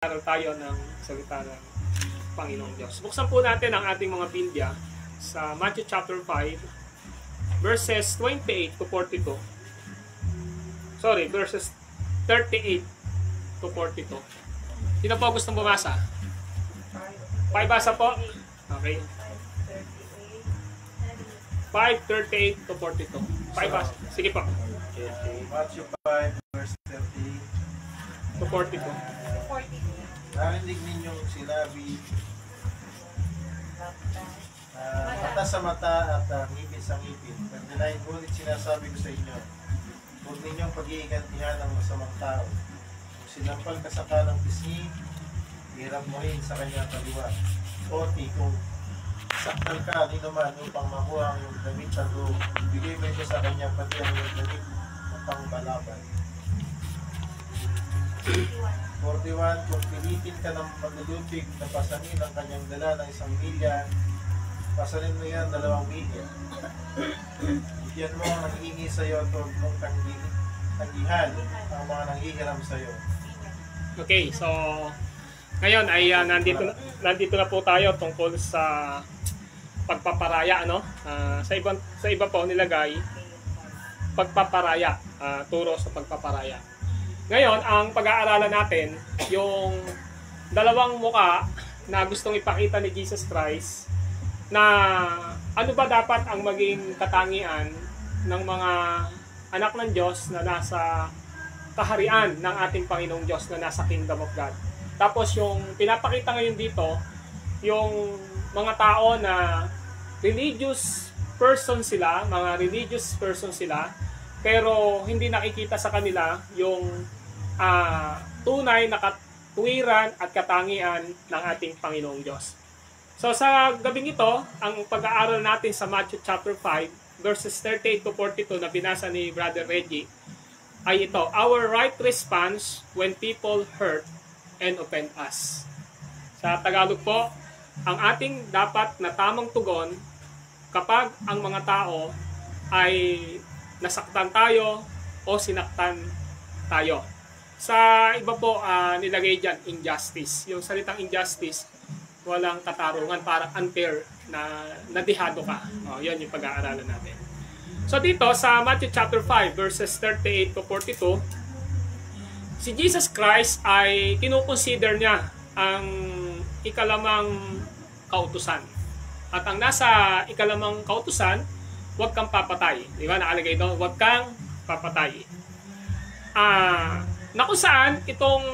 Aral tayo ng salita ng Panginoong Diyos. Buksan po natin ang ating mga Biblia sa Matthew chapter 5, verses 28 to 42. Sorry, verses 38 to 42. Sino po gustong bumasa? Pakibasa po. Okay. 5:38 to 42. Pakibasa. Sige po. Matthew 5, verse 38 To 42. Narinig ninyong sinabi, mata sa mata at ngipin sa ngipin. Pagdalain, ngunit sinasabi ko sa inyo, huwag ninyong pag-iigantihan ng masamang tao. Kung sinampal ka sa kanang pisngi, hirap mo rin sa kanyang kaliwa. O kung saktal ka, di naman upang makuha ang iyong damit sa loob, ibigay mo ito sa kanyang pati ang iyong damit upang balaban. 41, kung pilitin ka ng paglulupig na pasanin ang kanyang dala ng 1 milya, pasanin mo yan 2 milya. Bigyan mo ang nanghihingi sa iyo at huwag mong tanggihan ang mga nanghihiram sa iyo. Okay, so ngayon ay nandito na po tayo tungkol sa pagpaparaya, ano? Sa iba po nilagay pagpaparaya, turo sa pagpaparaya. Ngayon, ang pag-aaralan natin, yung dalawang muka na gustong ipakita ni Jesus Christ na ano ba dapat ang maging katangian ng mga anak ng Diyos na nasa kaharian ng ating Panginoong Diyos na nasa Kingdom of God. Tapos yung pinapakita ngayon dito, yung mga tao na religious person sila, mga religious person sila, pero hindi nakikita sa kanila yung tunay na katuwiran at katangian ng ating Panginoong Diyos. So sa gabing ito, ang pag-aaral natin sa Matthew chapter 5, verses 38 to 42 na binasa ni Brother Reggie, ay ito, our right response when people hurt and offend us. Sa Tagalog po, ang ating dapat na tamang tugon kapag ang mga tao ay nasaktan tayo o sinaktan tayo. Sa iba po, nilagay dyan, injustice. Yung salitang injustice, walang katarungan, parang unfair na nadihado ka. Yun yung pag-aaralan natin. So dito, sa Matthew chapter 5, verses 38 to 42, si Jesus Christ ay kinukonsider niya ang ikalamang kautusan. At ang nasa ikalamang kautusan, huwag kang papatay. Di ba? Nakalagay doon, huwag kang papatay. Na kung saan itong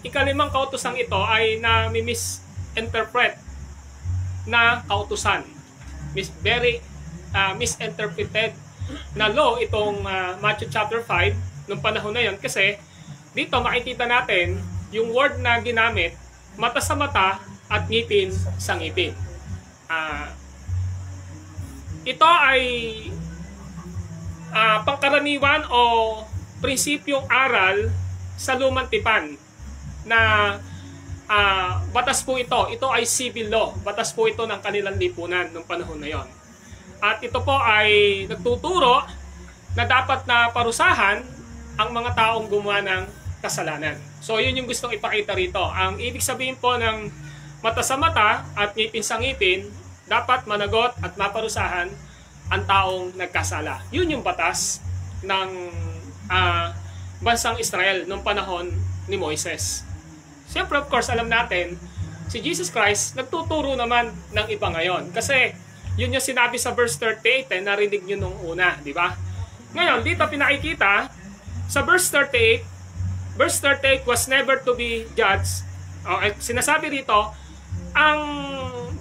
ikalimang kautusang ito ay na-misinterpret na kautusan. Very misinterpreted na law itong Matthew chapter 5 nung panahon na yon, kasi dito makikita natin yung word na ginamit, mata sa mata at ngipin sa ngipin. Ito ay pangkaraniwan o prinsipyong aral sa lumang tipan na batas po ito. Ito ay civil law. Batas po ito ng kanilang lipunan nung panahon na yon. At ito po ay nagtuturo na dapat na parusahan ang mga taong gumawa ng kasalanan. So yun yung gustong ipakita rito. Ang ibig sabihin po ng mata sa mata at ngipin sa ngipin, dapat managot at maparusahan ang taong nagkasala. Yun yung batas ng bansang Israel noong panahon ni Moises. Siyempre, of course, alam natin, si Jesus Christ nagtuturo naman ng iba ngayon. Kasi yun yung sinabi sa verse 38, narinig nyo nung una, di ba? Ngayon, dito pinakikita, sa verse 38 was never to be judged. Sinasabi rito, ang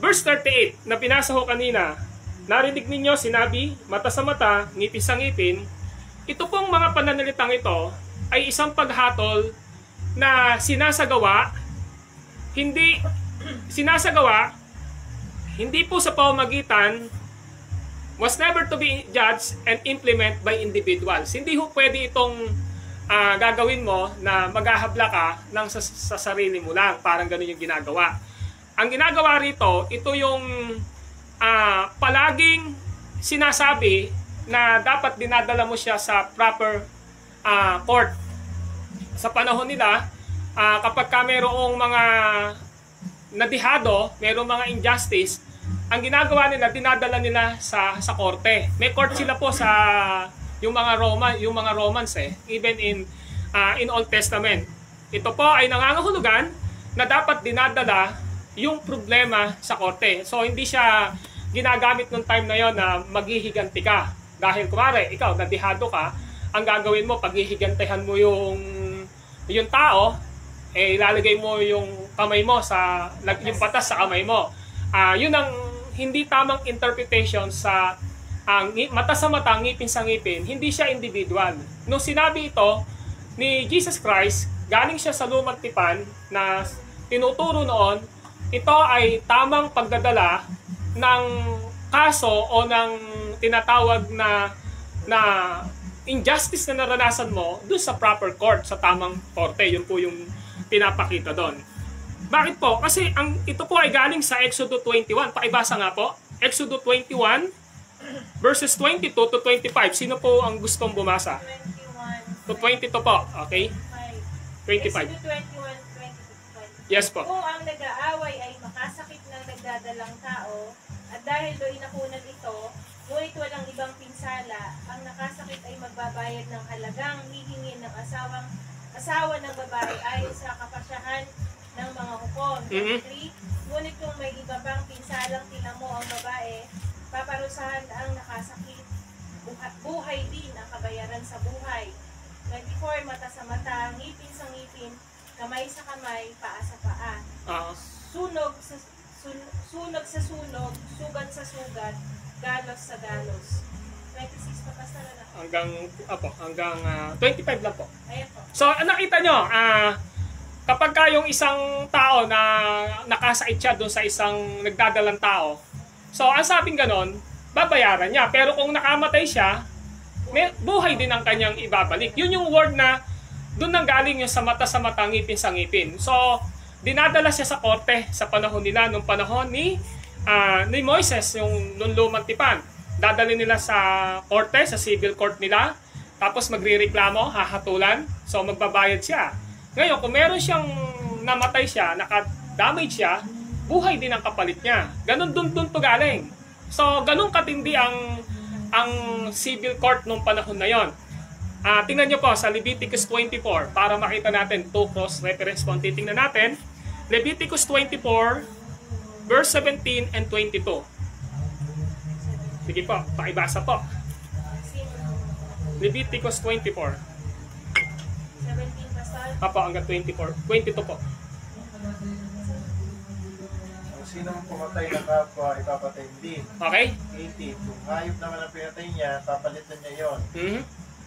verse 38 na pinasa ko kanina, narinig ninyo, sinabi, mata sa mata, ngipin sa ngipin. Ito pong mga pananalitang ito ay isang paghatol na sinasagawa hindi po sa pamamagitan, was never to be judged and implement by individuals. Hindi ho pwede itong gagawin mo na maghahabla ka ng sa sarili mo lang, parang ganun yung ginagawa. Ang ginagawa rito, ito yung palaging sinasabi na dapat dinadala mo siya sa proper court. Sa panahon nila, kapag ka mayroong mga nadihado, mayroong mga injustice, ang ginagawa nila, dinadala nila sa korte. May court sila po sa yung mga Romans even in Old Testament. Ito po ay nangangahulugan na dapat dinadala yung problema sa korte. So hindi siya ginagamit nung time na yon na maghihiganti ka. Dahil kumare, ikaw nadihado ka, ang gagawin mo, paghihigantihan mo yung tao, ilalagay mo yung kamay mo yung batas sa kamay mo. Yun ang hindi tamang interpretation sa mata sa mata, ngipin sa ngipin. Hindi siya individual. Nung sinabi ito ni Jesus Christ, galing siya sa lumang tipan na tinuturo noon, ito ay tamang pagdadala ng kaso o ng tinatawag na injustice na naranasan mo doon sa proper court, sa tamang korte. Yun po yung pinapakita doon. Bakit po? Kasi ito po ay galing sa Exodus 21. Pakibasa nga po. Exodus 21 verses 22 to 25. Sino po ang gustong bumasa? 21. To 22 po. Okay? 25. Exodus 21, 22. Yes po. Kung ang nag-aaway ay makasakit ng nagdadalang tao, at dahil do'y nakunan ito, ngunit walang ibang pinsala, ang nakasakit ay magbabayad ng halagang hihingin ng asawa ng babae ayon sa kapasyahan ng mga hukom. 3. Ngunit kung may iba pang pinsalang tinamo ang babae, paparusahan ang nakasakit. Buhay din ang kabayaran sa buhay. 24. Mata sa mata, ngipin sa ngipin, kamay sa kamay, paa sa paa. Sunog sa sunog, sugat sa sugat, galos sa galos. 26 pa pasara na. Hanggang 25 lang po. Ayan po. So, nakita nyo, kapag yung isang tao na nakasait siya doon sa isang nagdadalang tao, so, ang sabing ganon, babayaran niya. Pero kung nakamatay siya, buhay din ang kanyang ibabalik. Yun yung word na doon nang galing yung sa mata, ngipin sa ngipin. So, dinadala siya sa korte sa panahon nila, nung panahon ni Moises, yung nung lumang tipan. Dadali nila sa korte, sa civil court nila, tapos magrereklamo, hahatulan, so magbabayad siya. Ngayon, kung meron siyang namatay siya, naka-damage siya, buhay din ang kapalit niya. Ganon dun to galing. So, ganon katindi ang civil court nung panahon na yon. Tingnan nyo po sa Leviticus 24 para makita natin two cross-reference po. Titingnan natin. Leviticus 24 verse 17 and 22. Sige po, pakibasa po. Leviticus 24. 17 pasal. Apo, hanggang 24. 22 po. Kung sino ang pumatay ng kapwa, ipapatay din. Okay? 18. Kung hayop naman ang pinatay niya, papalitan niya yon.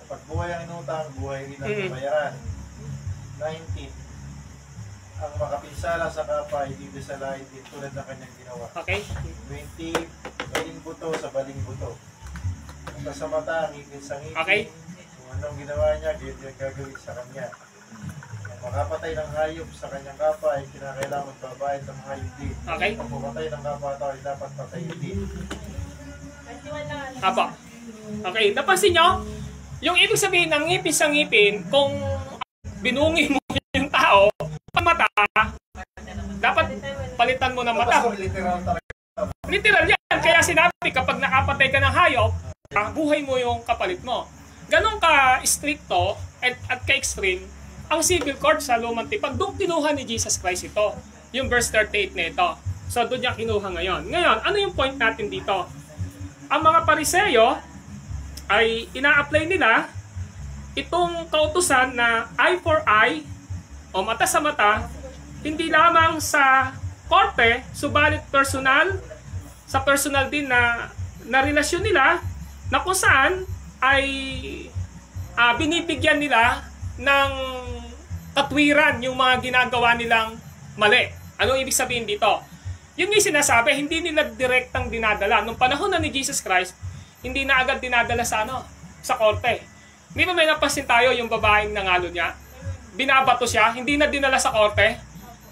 Kapag buhay ang inutang, buhay rin ang babayaran. 19. Ang makapinsala sa kapwa, hindi bisalain din tulad ng kanyang ginawa. Okay? 20. Baling buto sa baling buto. Mata sa mata, ngipin sa ngipin. Okay. Kung anong ginawa niya, ganyan yung gagawin sa kanya. Kung makapatay ng hayop sa kanyang kapwa, ay kinakailangan magbabayad ng hayop din. Okay. Kung pumatay ng kapwa tao, ay dapat patayin din. 21 lang. Apo. Okay, napansin nyo? Yung ibig sabihin ng ngipin sa ngipin, kung binungi mo yung tao, mata, dapat palitan mo ng mata. Literal talaga. Literal yan. Kaya sinabi, kapag nakapatay ka ng hayop, buhay mo yung kapalit mo. Ganon ka-stricto at ka-extreme ang civil court sa lumang tipan. Doon kinuha ni Jesus Christ ito. Yung verse 38 na ito. So doon niya kinuha ngayon. Ngayon, ano yung point natin dito? Ang mga Pariseyo ay ina-apply nila itong kautusan na eye for eye o mata sa mata, hindi lamang sa korte, subalit sa personal din na relasyon nila na kung saan ay binibigyan nila ng katwiran yung mga ginagawa nilang mali. Anong ibig sabihin dito? Yun yung sinasabi, hindi nila direktang dinadala. Nung panahon na ni Jesus Christ, hindi na agad dinadala sa korte. Hindi ba may napansin tayo yung babaeng nangalo niya? Binabato siya, hindi na dinala sa korte.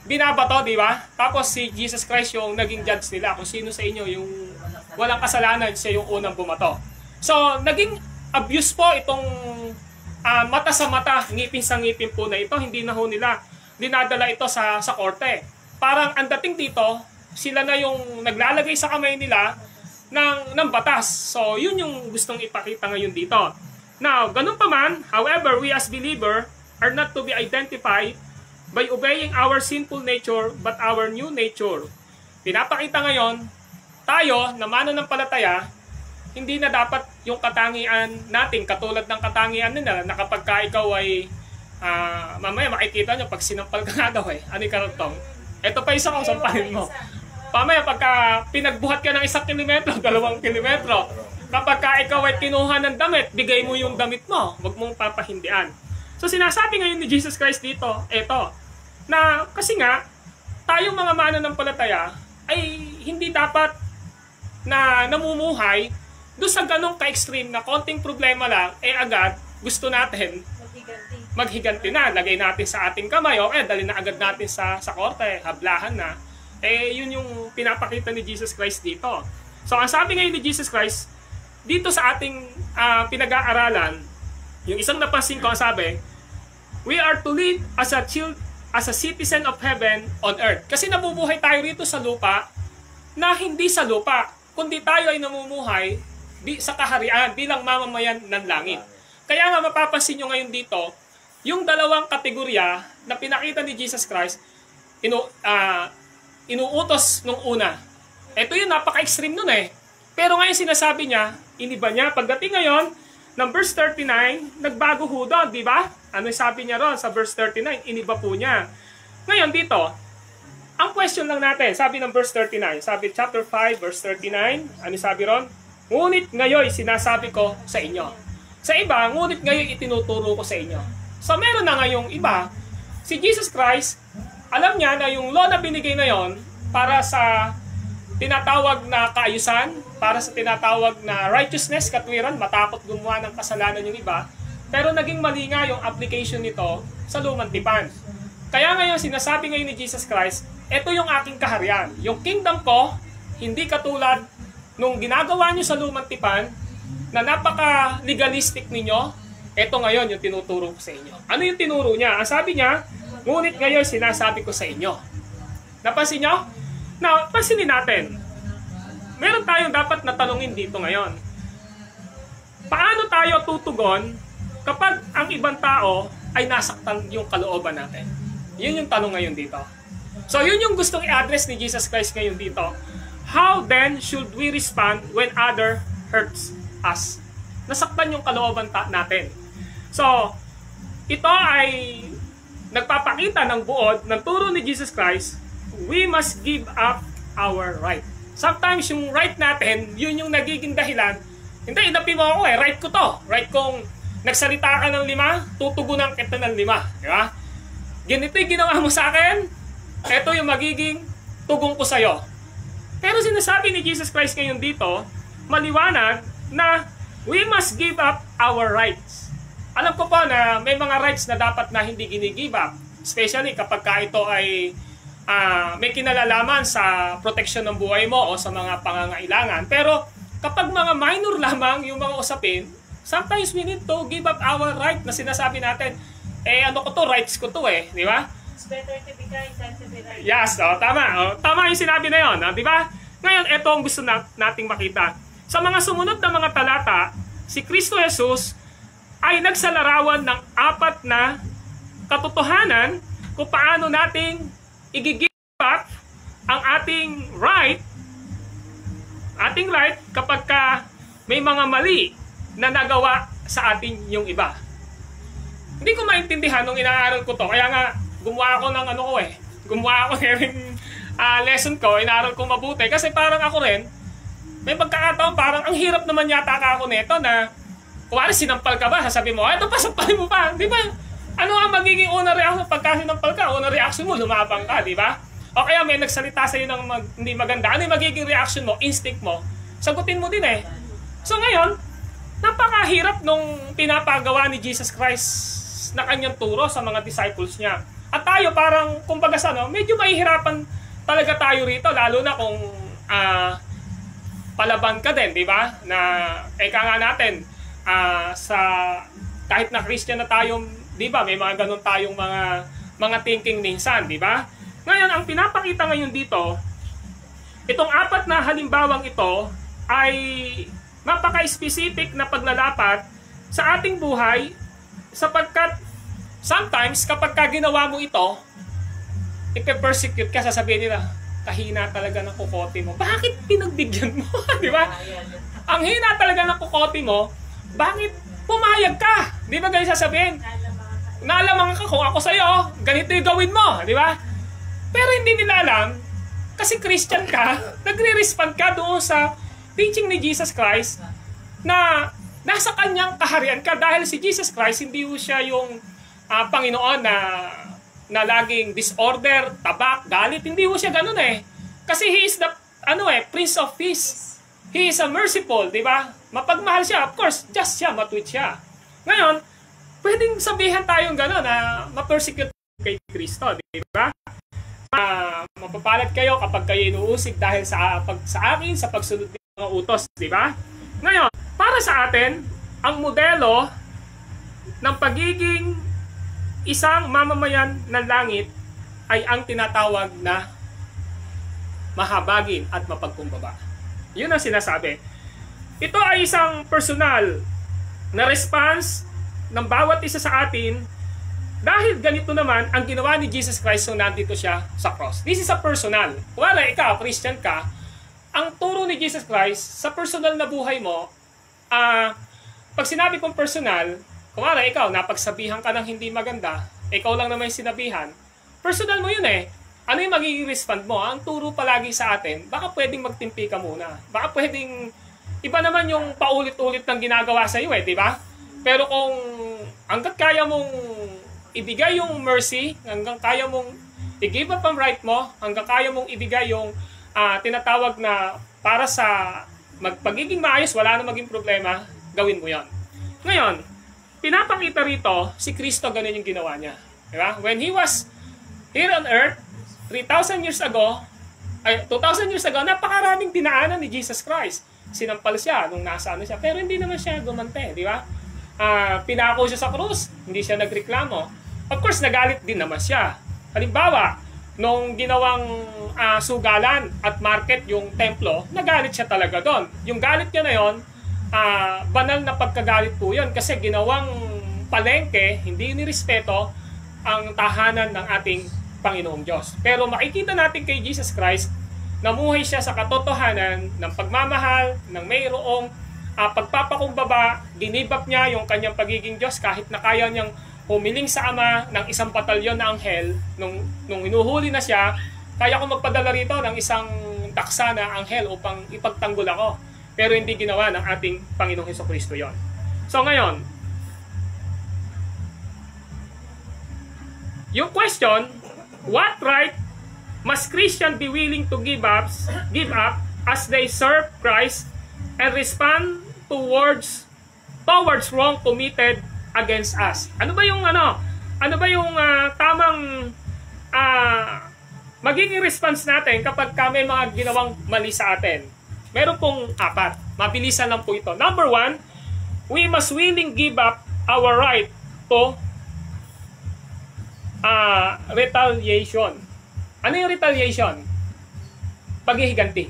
Binabato, di ba? Tapos si Jesus Christ yung naging judge nila. Kung sino sa inyo yung walang kasalanan, siya yung unang bumato. So, naging abuse po itong mata sa mata, ngipin sa ngipin po na ito. Hindi na ho nila dinadala ito sa korte. Parang ang dating dito, sila na yung naglalagay sa kamay nila ng batas. So, yun yung gustong ipakita ngayon dito. Now, ganun pa man, however, we as believer are not to be identified by obeying our sinful nature but our new nature. Pinapakita ngayon, tayo na mananampalataya, hindi na dapat yung katangian natin, katulad ng katangian nila na kapag ka ikaw ay mamaya makikita nyo pag sinampal ka nga daw ano yung karotong? Ito pa isa kung sampalin mo. Pamaya pagka pinagbuhat ka ng 1 kilometro, 2 kilometro, kapag ka ikaw ay kinuha ng damit, bigay mo yung damit mo, huwag mong papahindian. So sinasabi ngayon ni Jesus Christ dito, eto, na kasi nga, tayong mga mananampalataya ay hindi dapat na namumuhay doon sa ganong ka-extreme na konting problema lang, agad gusto natin maghiganti na, lagay natin sa ating kamay, o dali na agad natin sa korte, hablahan na. Yun yung pinapakita ni Jesus Christ dito. So, ang sabi ngayon ni Jesus Christ, dito sa ating pinag-aaralan, yung isang napansin ko, ang sabi, we are to live as a citizen of heaven on earth. Kasi nabubuhay tayo rito sa lupa na hindi sa lupa, kundi tayo ay namumuhay sa kaharian bilang mamamayan ng langit. Kaya nga mapapansin nyo ngayon dito, yung dalawang kategorya na pinakita ni Jesus Christ, inuutos nung una. Ito yung napaka-extreme nun Pero ngayon sinasabi niya, iniba niya. Pagdating ngayon, ng verse 39, nagbago ho doon, di ba? Ano sabi niya ron sa verse 39? Iniba po niya. Ngayon dito, ang question lang natin, sabi ng verse 39, sabi chapter 5, verse 39, ano sabi ron? Ngunit ngayon sinasabi ko sa inyo. Sa iba, ngunit ngayon itinuturo ko sa inyo. So meron na ngayong iba, si Jesus Christ, alam niya na yung law na binigay na yon para sa tinatawag na kaayusan, para sa tinatawag na righteousness, katwiran, matakot gumawa ng kasalanan yung iba, pero naging mali nga yung application nito sa lumang tipan. Kaya ngayon sinasabi ngayon ni Jesus Christ, ito yung aking kaharian. Yung kingdom ko, hindi katulad nung ginagawa nyo sa lumang tipan, na napaka-legalistic ninyo. Ito ngayon yung tinuturo ko sa inyo. Ano yung tinuro niya? Ang sabi niya, ngunit ngayon sinasabi ko sa inyo. Napansin nyo? Now, pansinin natin. Meron tayong dapat natanungin dito ngayon. Paano tayo tutugon kapag ang ibang tao ay nasaktan yung kalooban natin? Yun yung tanong ngayon dito. So, yun yung gustong i-address ni Jesus Christ ngayon dito. How then should we respond when other hurts us? Nasaktan yung kalooban natin. So, ito ay nagpapakita ng buod ng turo ni Jesus Christ, we must give up our right. Sometimes yung right natin, yun yung nagiging dahilan, hindi, inapi mo ako right ko to. Right kong nagsalita ka ng 5, tutugunan kita ng 5. Di ba? Ganito yung ginawa mo sa akin, ito yung magiging tugong ko sa'yo. Pero sinasabi ni Jesus Christ ngayon dito, maliwanag na we must give up our rights. Alam ko po na may mga rights na dapat na hindi gini-give up. Especially kapag ka ito ay may kinalalaman sa proteksyon ng buhay mo o sa mga pangangailangan. Pero kapag mga minor lamang yung mga usapin, sometimes we need to give up our right na sinasabi natin. Ano ko to, rights ko to di ba? It's better to be kind than to be right. Yes, tama. Tama yung sinabi na yun, di ba? Ngayon, ito ang gusto nating makita. Sa mga sumunod na mga talata, si Kristo Jesus ay nagsalarawan ng 4 na katotohanan kung paano nating i-give up ang ating right kapag ka may mga mali na nagawa sa atin yung iba. Hindi ko maintindihan nung inaaral ko to, kaya nga gumawa ako ng gumawa ako ng lesson ko, inaaral ko mabuti kasi parang ako rin, may pagkakataon parang ang hirap naman yata ako nito na kuwari sinampal ka ba, sasabi mo, ito pa, sampalin mo pa. Di ba? Ano ang magiging unang reaction pagka sinampal ka? Unang reaction mo, lumabang ka, di ba? O kaya may nagsalita sa'yo ng hindi maganda. Ano yung magiging reaction mo, instinct mo? Sagutin mo din So ngayon, napakahirap nung pinapagawa ni Jesus Christ na kanyang turo sa mga disciples niya. At tayo parang, kumbaga medyo mahihirapan talaga tayo rito, lalo na kung palaban ka din, di ba? Na, eka nga natin, sa kahit na Christian na tayo, di ba, may mga ganun tayong mga mga thinking minsan, di ba? Ngayon, ang pinapakita ngayon dito, itong apat na halimbawang ito ay napaka-specific na paglalapat sa ating buhay sapagkat sometimes kapag ginawa mo ito, ipe-persecute ka, sasabihin nila, kahina talaga ng kukote mo. Bakit pinagbigyan mo? Di ba? Ang hina talaga ng kukote mo, bakit pumayag ka? Di ba ganyan sasabihin? Naalamang ka kung ako sa'yo, ganito yung gawin mo. Di ba? Pero hindi nila alam, kasi Christian ka, nagre-respond ka doon sa teaching ni Jesus Christ na nasa kanyang kaharian ka dahil si Jesus Christ hindi ho siya yung Panginoon na laging disorder, tabak, galit. Hindi ho siya ganun eh. Kasi He is the Prince of Peace. He is a merciful, di ba? Mapagmahal siya. Of course, just siya, matuwid siya. Ngayon, pwedeng sabihan tayong gano'n na ma-persecute kay Kristo, di ba? Mapapalad kayo kapag kayo inuusig dahil sa akin, sa pagsunod ng mga utos, di ba? Ngayon, para sa atin, ang modelo ng pagiging isang mamamayan ng langit ay ang tinatawag na mahabagin at mapagkumbaba. Yun ang sinasabi. Ito ay isang personal na response ng bawat isa sa atin dahil ganito naman ang ginawa ni Jesus Christ nung nandito siya sa cross. This is a personal. Wala, ikaw, Christian ka, ang turo ni Jesus Christ sa personal na buhay mo, pag sinabi kong personal, kumara, ikaw, napagsabihan ka ng hindi maganda, ikaw lang naman yung sinabihan, personal mo yun eh. Ano yung magiging respond mo? Ang turo palagi sa atin, baka pwedeng magtimpi ka muna. Baka pwedeng, iba naman yung paulit-ulit ng ginagawa sa iyo eh, di ba? Pero kung hanggat kaya mong ibigay yung mercy, hanggang kaya mong i-give up ang right mo, hanggang kaya mong ibigay yung tinatawag na para sa pagiging maayos, wala na maging problema, gawin mo yon. Ngayon, pinapakita rito, si Kristo ganun yung ginawa niya. Diba? When He was here on earth, 3,000 years ago, 2,000 years ago, napakaraming dinaanan ni Jesus Christ. Sinampal siya nung nasa ano siya, pero hindi naman siya gumante, di ba? Pinako siya sa krus, hindi siya nagreklamo. Of course, nagalit din naman siya. Halimbawa, nung ginawang sugalan at market yung templo, nagalit siya talaga doon. Yung galit niya na yon, banal na pagkagalit po yun kasi ginawang palengke, hindi nirespeto ang tahanan ng ating Panginoong Diyos. Pero makikita natin kay Jesus Christ, namuhay siya sa katotohanan ng pagmamahal, ng mayroong pagpapakumbaba, ginibap niya yung kanyang pagiging Diyos kahit na kaya niyang humiling sa Ama ng isang batalyon na anghel. Nung hinuhuli na siya, kaya ko magpadala rito ng isang taksa na anghel upang ipagtanggol ako. Pero hindi ginawa ng ating Panginoong Hesukristo yon. So ngayon, yung question, what right must Christian be willing to give up as they serve Christ and respond towards wrong committed against us? Ano ba yung tamang magiging response natin kapag may mga ginawang mali sa atin? Meron pong 4. Mabilisan lang po ito. Number 1, we must willing give up our right to retaliation. Ano yung retaliation? Paghihiganti.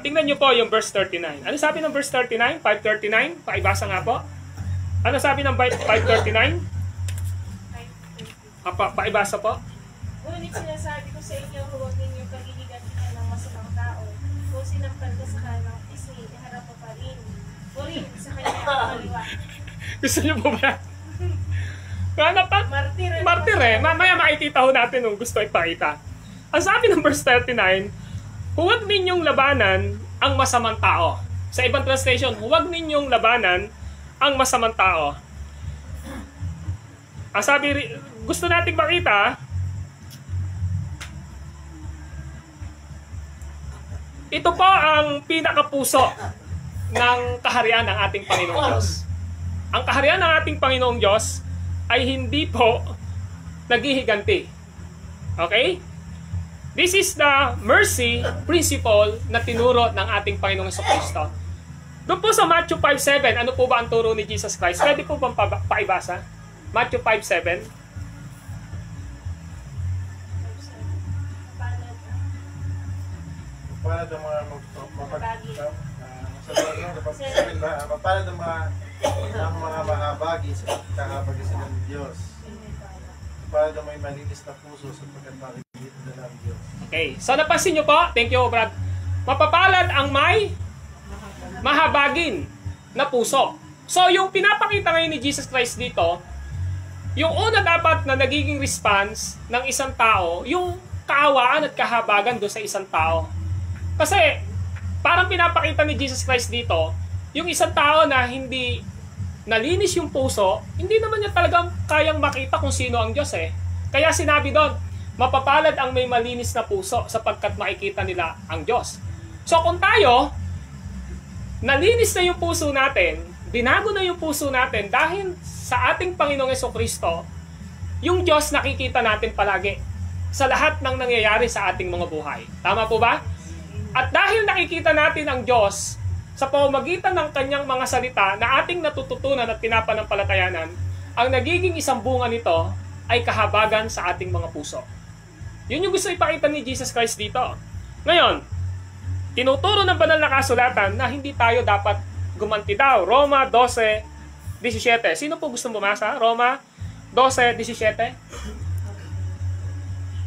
Tingnan nyo po yung verse 39. Ano sabi ng verse 39? 539? Paibasa nga po. Ano sabi ng 539? Paibasa po. Ngunit sinasabi ko sa inyo, huwag ninyong paghihigantihan ng masamang tao. Kung sinampal ka sa kanang pisngi, iharap mo pa rin. O rin sa kanyang kaliwa. Gusto nyo po ba? Martir eh. Mamaya makikita ho natin nung gusto ipakita. Ang sabi ng verse 39, huwag ninyong labanan ang masamang tao. Sa ibang translation, huwag ninyong labanan ang masamang tao. Ang sabi, gusto nating makita, ito po ang pinakapuso ng kaharian ng ating Panginoong Diyos. Ang kaharian ng ating Panginoong Diyos ay hindi po naghihiganti. Okay? This is the mercy principle na tinuro ng ating Panginoong Jesucristo. Doon po sa Matthew 5:7, ano po ba ang turo ni Jesus Christ? Pwede po bang paibasa? Matthew 5:7. mapalad ang mga mapalad ang mga mahabagi sa pagkakabagi sila ng Diyos. Mapalad ang may malinis na puso sa pagkakabagi nila ng Diyos. Okay, so napansin nyo po, thank you Brad, mapapalad ang may mahabagin na puso. So yung pinapakita ngayon ni Jesus Christ dito, yung una dapat na nagiging response ng isang tao, yung kaawaan at kahabagan doon sa isang tao. Kasi parang pinapakita ni Jesus Christ dito, yung isang tao na hindi nalinis yung puso, hindi naman niya talagang kayang makita kung sino ang Diyos eh. Kaya sinabi doon, mapapalad ang may malinis na puso sapagkat makikita nila ang Diyos. So kung tayo, nalinis na yung puso natin, binago na yung puso natin dahil sa ating Panginoong Jesucristo, yung Diyos nakikita natin palagi sa lahat ng nangyayari sa ating mga buhay. Tama po ba? At dahil nakikita natin ang Diyos sa pamamagitan ng kanyang mga salita na ating natututunan at pinapanampalatayanan, ang nagiging isang bunga nito ay kahabagan sa ating mga puso. Yun yung gusto ipakita ni Jesus Christ dito. Ngayon, tinuturo ng banal na kasulatan na hindi tayo dapat gumanti daw. Roma 12:17. Sino po gusto bumasa? Roma 12:17.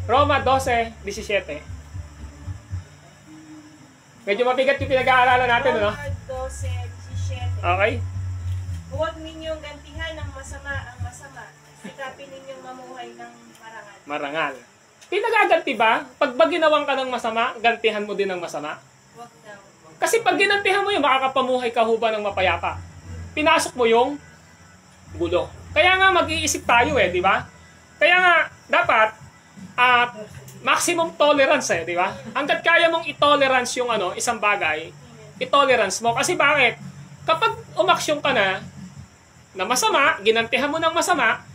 Roma 12:17. Medyo mabigat yung pinag-aaralan natin, no? Roma 12:17. Okay? Huwag ninyong gantihan ng masama ang masama. Sikapin ninyong mamuhay ng marangal. Marangal. Pinagaganti ba? Pag ginawan ka ng masama, gantihan mo din ng masama? Huwag daw. Kasi pag ginantihan mo yun, makakapamuhay ka ho ba ng mapayapa? Pinasok mo yung gulo. Kaya nga mag-iisip tayo di ba? Kaya nga, dapat, maximum tolerance di ba? Hanggat kaya mong i-tolerance yung isang bagay, i-tolerance mo. Kasi bakit? Kapag umaksyon ka na masama, ginantihan mo ng masama,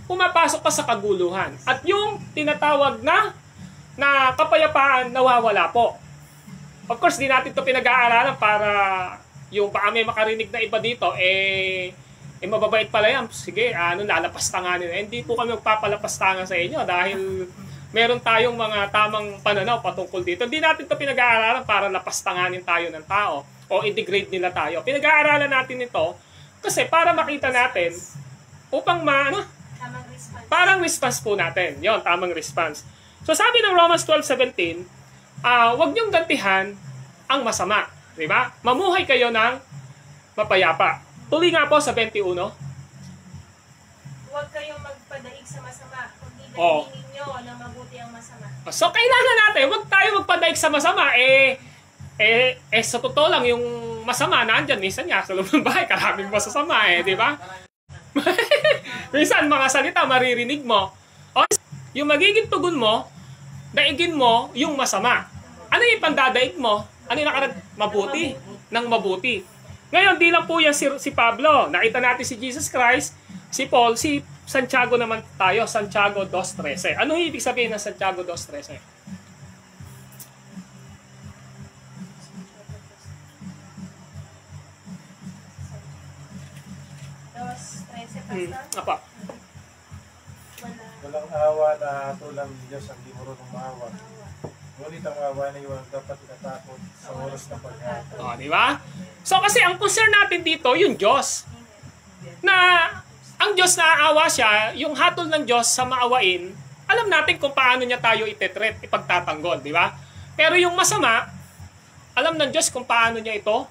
pumapasok ka sa kaguluhan. At yung tinatawag na kapayapaan, nawawala po. Of course, di natin ito pinag-aaralan para yung baka may makarinig na iba dito, mababait pala yan. Sige, lalapastanganin. Hindi po kami magpapalapastangan sa inyo dahil meron tayong mga tamang pananaw patungkol dito. Hindi natin ito pinag-aaralan para lapastanganin tayo ng tao o i-degrade nila tayo. Pinag-aaralan natin ito kasi para makita natin upang Tamang response. parang response po natin. Yon, tamang response. So sabi ng Romans 12:17, huwag niyong gantihan ang masama. Diba? Mamuhay kayo ng mapayapa. Tuloy nga po sa 21. Huwag kayong magpadaig sa masama, kundi Oo. daigin ninyo na mabuti ang masama. So kailangan natin, huwag tayo magpadaig sa masama. Sa totoo lang, yung masama nandyan. Minsan nga, sa loob ng bahay, karaming masasama di ba? Minsan, mga salita, maririnig mo. O, yung magiging tugon mo, daigin mo yung masama. Ano yung pandadaig mo? Ano yung mabuti? Nang mabuti. Ngayon, di lang po yan si Pablo. Nakita natin si Jesus Christ, si Paul, si Santiago naman tayo. Santiago 2:13. Ano yung ibig sabihin ng Santiago 2:13? Apa? Walang awa na tulang Diyos ang di marunong maawa. Ngunit ang awa na iwan dapat ikatakot sa oras ng paghato. Di ba? So kasi ang concern natin dito, yung Diyos. Na ang Diyos naaawa siya, yung hatol ng Diyos sa maawain, alam natin kung paano niya tayo itetreat, ipagtatanggol, di ba? Pero yung masama, alam ng Diyos kung paano niya ito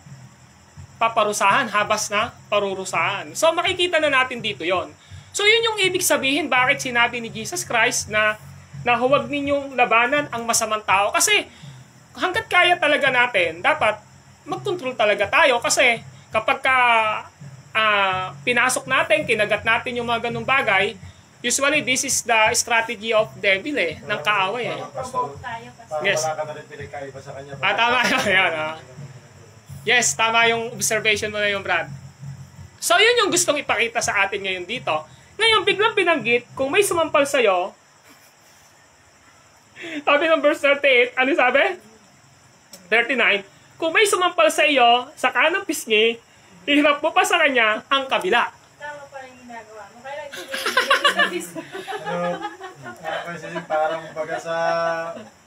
paparusahan, habas na parurusahan. So makikita na natin dito yon. So yun yung ibig sabihin bakit sinabi ni Jesus Christ na huwag ninyong labanan ang masamang tao. Kasi hanggat kaya talaga natin, dapat mag-control talaga tayo. Kasi kapag pinasok natin, kinagat natin yung mga ganung bagay, usually this is the strategy of devil ng kaaway Provoke tayo kasi. Yes. Wala ka na rin pinagkaiba sa kanya. Tama yan. Yes, tama yung observation mo na yung Brad. So yun yung gustong ipakita sa atin ngayon dito. Ngayon, biglang binanggit, kung may sumampal sa'yo, sabi ng verse 38, ano sabi? 39, kung may sumampal sa iyo, sa kanang pisngi, ihirap mo pa sa kanya ang kabila. Tama pa rin ginagawa mo. Kaya Kasi parang baga sa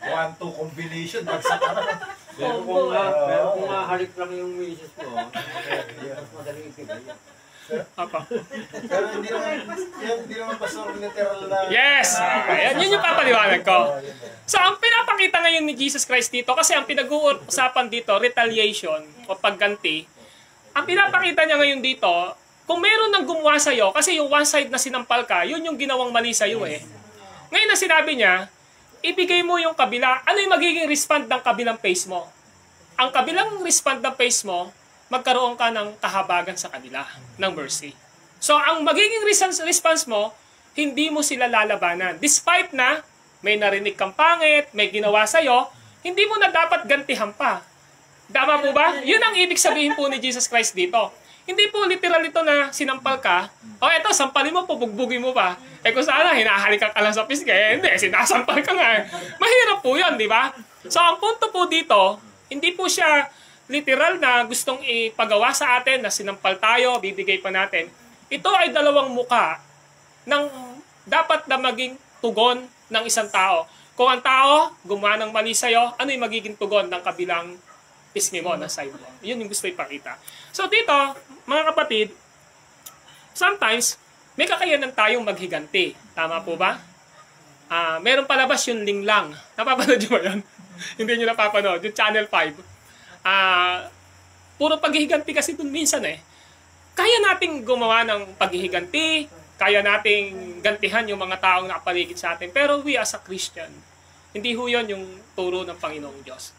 1-2 combination, bagsak ka na. Combo. Pero kung halik lang yung misis ko, mas madali ibigay. Apa. Pero hindi naman pasok literal na... Yes! Ayan, yun yung papaliwanag ko. So, ang pinapakita ngayon ni Jesus Christ dito, kasi ang pinag-uusapan dito, retaliation o pagganti, ang pinapakita niya ngayon dito, kung meron nang gumawa sa'yo, kasi yung one side na sinampal ka, yun yung ginawang mali sa'yo eh. Ngayon na sinabi niya, ibigay mo yung kabila, ano yung magiging respond ng kabilang face mo? Ang kabilang respond ng face mo, magkaroon ka ng kahabagan sa kanila, ng mercy. So, ang magiging response mo, hindi mo sila lalabanan. Despite na may narinig kang pangit, may ginawa sa'yo, hindi mo na dapat gantihan pa. Tama po ba? Yun ang ibig sabihin po ni Jesus Christ dito. Hindi po literal ito na sinampal ka, o eto, sampalin mo po, bugbugin mo pa. Eh kung sana, hinahalikan ka lang sa pisngi, hindi, sinasampal ka nga. Mahirap po yun, di ba? So, ang punto po dito, hindi po siya literal na gustong ipagawa sa atin na sinampal tayo, bibigay pa natin. Ito ay dalawang muka ng dapat na maging tugon ng isang tao. Kung ang tao gumawa ng mali sa'yo, ano yung magiging tugon ng kabilang pisngi mo, na side mo? Yun yung gusto ipakita. So dito, mga kapatid, sometimes may kakayanan tayong maghiganti. Tama po ba? Meron palabas yung Linglang. Napapanood nyo ba yun? Hindi nyo napapanood. Yung Channel 5. Puro paghihiganti kasi dun minsan eh. Kaya nating gumawa ng paghihiganti, kaya nating gantihan yung mga taong nakapaligid sa atin. Pero we as a Christian, hindi ho yun yung turo ng Panginoong Diyos.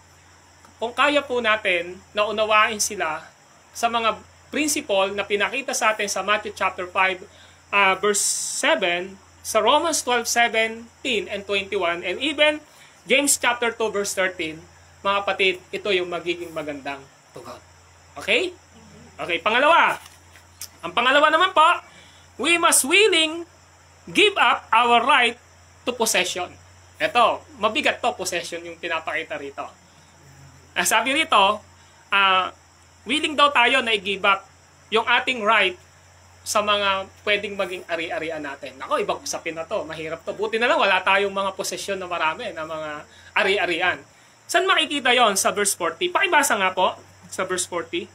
Kung kaya po natin na unawain sila sa mga principle na pinakita sa atin sa Matthew chapter 5, verse 7, sa Romans 12:17 and 21, and even James chapter 2, verse 13, mga kapatid, ito yung magiging magandang tugon. Okay? Okay, pangalawa. Ang pangalawa naman po, we must willing give up our right to possession. Ito, mabigat to, possession yung pinapakita rito. Sabi rito, willing daw tayo na i-give up yung ating right sa mga pwedeng maging ari-arian natin. Ako, ibang usapin na to, mahirap to. Buti na lang, wala tayong mga possession na marami, na mga ari-arian. Saan makikita yon? Sa verse 40. Pakibasa nga po sa verse 40.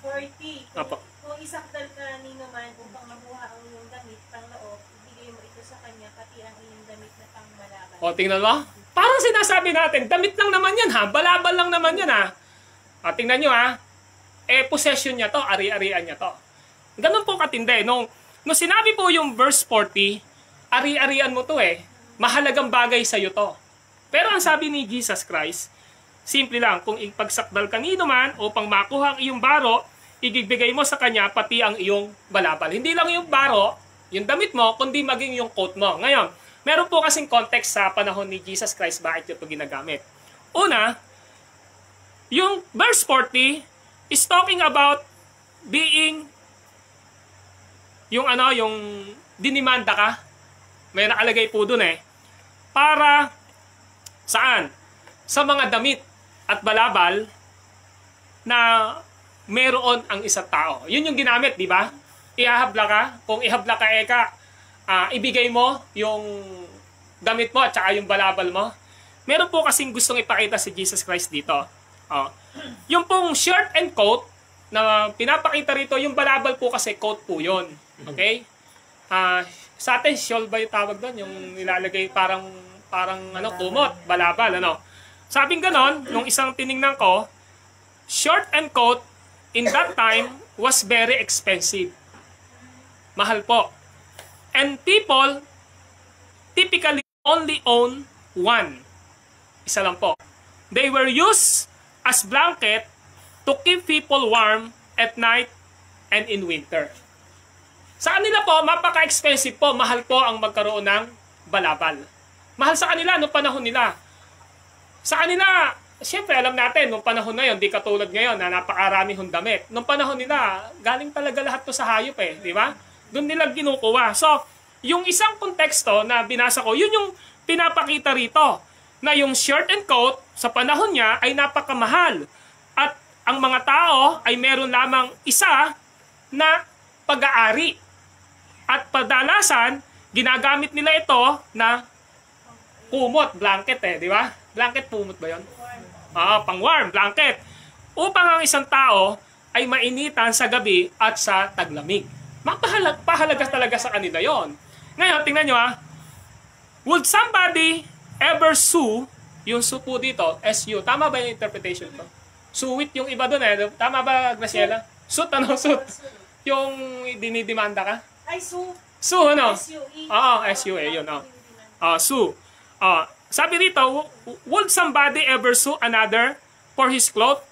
40. Apo. Kung isakdal ka ni naman upang makuha ang iyong damit pang loob, ibigay mo ito sa kanya, pati ang iyong damit na pang malaban. O, tingnan mo. Parang sinasabi natin, damit lang naman yan ha. Balabal lang naman yan ha. O, tingnan nyo ha. Possession niya to, ari-arian niya to. Ganun po katindi. Nung sinabi po yung verse 40, ari-arian mo to eh. Mahalagang bagay sa'yo to. Pero ang sabi ni Jesus Christ, simple lang, kung ipagsakdal kanino man upang makuha ang iyong baro, ibibigay mo sa kanya pati ang iyong balabal. Hindi lang yung baro, yung damit mo, kundi maging yung coat mo. Ngayon, meron po kasing context sa panahon ni Jesus Christ bakit ito ginagamit. Una, yung verse 40 is talking about being yung dinimanda ka. May nakalagay po dun eh. Para saan? Sa mga damit at balabal na meron ang isang tao. Yun yung ginamit, di ba? Ihahabla ka. Kung ihabla ka, ibigay mo yung damit mo at saka yung balabal mo. Meron po kasing gustong ipakita si Jesus Christ dito. Yung pong shirt and coat na pinapakita rito, yung balabal po kasi coat po yun. Okay? Sa atin, shawl ba yung tawag doon? Yung nilalagay parang kumot, balabal, Sabing ganon, nung isang tiningnan ko, shirt and coat in that time was very expensive. Mahal po. And people typically only own one. Isa lang po. They were used as blanket to keep people warm at night and in winter. Sa kanila po, mapaka-expensive po, mahal po ang magkaroon ng balabal. Mahal sa kanila noong panahon nila. Sa kanila, siyempre alam natin, noong panahon na yun, di katulad ngayon na napakarami hong damit. Noong panahon nila, galing talaga lahat to sa hayop eh, di ba? Doon nila kinukuha. So, yung isang konteksto na binasa ko, yun yung pinapakita rito. Na yung shirt and coat, sa panahon niya, ay napakamahal. At ang mga tao ay meron lamang isa na pag-aari. At padalasan, ginagamit nila ito na kumot, blanket di ba? Blanket, kumot ba yun? Pang-warm, blanket. Upang ang isang tao ay mainitan sa gabi at sa taglamig. Pahalaga talaga sa kanila yon. Ngayon, tingnan nyo would somebody ever sue, yung sue po dito, S-U, tama ba yung interpretation ko? Suit yung iba doon Tama ba, Graciela? Suit, suit? Yung dinidemanda ka? Ay, sue. Sue, S-U-E. S-U-E, yun, sue. Sabi rito, would somebody ever sue another for his cloth?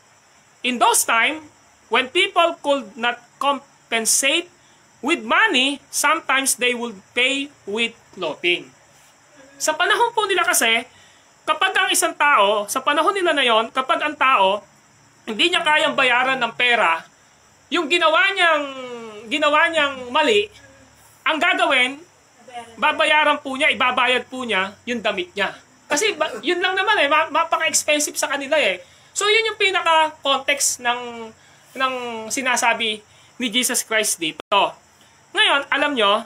In those time, when people could not compensate with money, sometimes they would pay with clothing. Sa panahon po nila kasi, kapag ang isang tao, sa panahon nila na yon, kapag ang tao, hindi niya kayang bayaran ng pera, yung ginawa niyang mali, ang gagawin, babayaran po niya, ibabayad po niya yung damit niya. Kasi yun lang naman mapaka-expensive sa kanila So yun yung pinaka-context ng sinasabi ni Jesus Christ dito. Ngayon, alam nyo,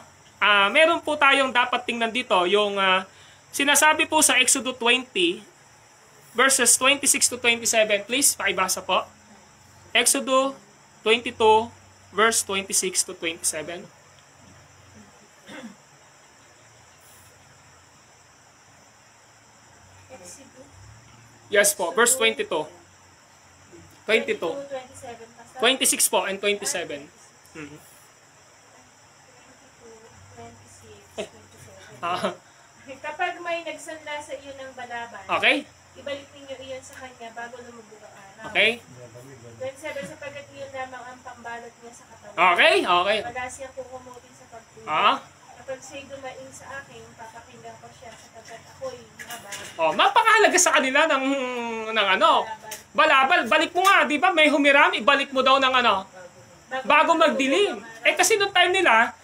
meron po tayong dapat tingnan dito, yung sinasabi po sa Exodus 20, verses 26 to 27. Please, pakibasa po. Exodus 22, verse 26 to 27. Yes po, verse 22. 22. 26 po and 27. Mm-hmm. 26, 27. Kapag may nagsanla sa iyo ng balaban, okay, ibalik ninyo iyon sa kanya bago lumubog ang araw. Okay. 27, sapagkat iyon lamang ang pambalot niya sa katawan. Okay. Wala siyang kukumutin sa pagtulog. Kapag siya'y dumaing sa akin, papakinggan ko siya sapagkat ako'y laban. Mapakahalaga sa kanila ng balabal. Balik mo nga, di ba? May humiram, ibalik mo daw ng bago magdilim. Kasi noong time nila,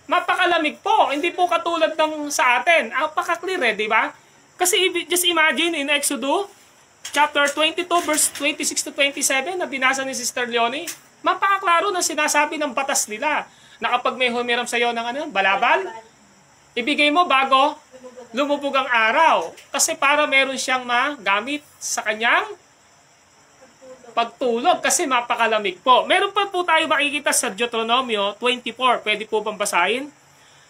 mapakalamig po. Hindi po katulad ng sa atin. Paka-clear di ba? Kasi just imagine in Exodus chapter 22 verse 26 to 27 na binasa ni Sister Leonie, mapakaklaro na sinasabi ng batas nila na kapag may humiram sa iyo ng balabal, ibigay mo bago lumubog ang araw. Kasi para meron siyang magamit sa kanyang pagtulog kasi mapakalamig po. Meron pa po tayo makikita sa Deuteronomio 24. Pwede po bang basahin?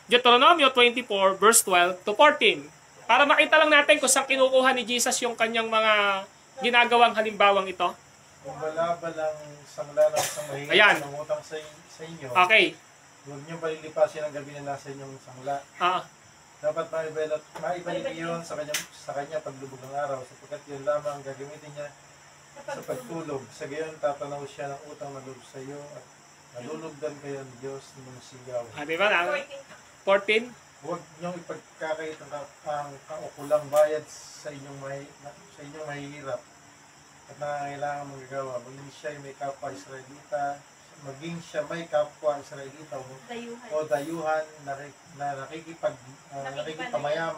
Deuteronomio 24 verse 12 to 14. Para makita lang natin kung saan kinukuha ni Jesus yung kanyang mga ginagawang halimbawang ito. Kung balabal ang sangla ng isang mahirap ng utang sa inyo, okay, huwag niyong palilipasin ang gabi na nasa inyong sangla. Dapat maibalik iyon sa kanya paglubog ng araw, sapagkat yun lamang ang gagamitin niya sa pagtulog. Sa gayon, tatanaw siya ng utang na loob sa iyo at nalulugdan kayo ng Diyos ng sigaw. Diba? 14? Huwag niyong ipagkakait ang kaukulang bayad sa inyong mahihirap at nangangailangan magagawa. Maging siya may kapwa Israelita, o dayuhan na nakikipamayam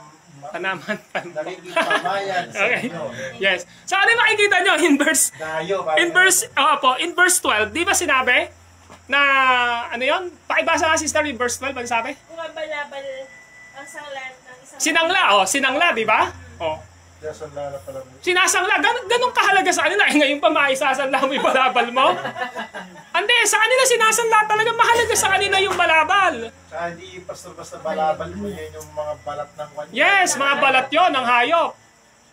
sa inyo. Yes. So ano makikita nyo in verse 12, di ba sinabi na pakibasa nga sister in verse 12, ano sabi? Kung ang balabal ang sangla ng isang sinangla, di ba? Sinasangla, ganun kahalaga sa kanila. Ngayon pa maisasanla mo yung balabal mo? Hindi, sa kanila sinasanla talaga. Mahalaga sa kanila yung balabal. Saka hindi basta balabal mo yun yung mga balat ng kanya. Yes, mga balat yon ng hayop.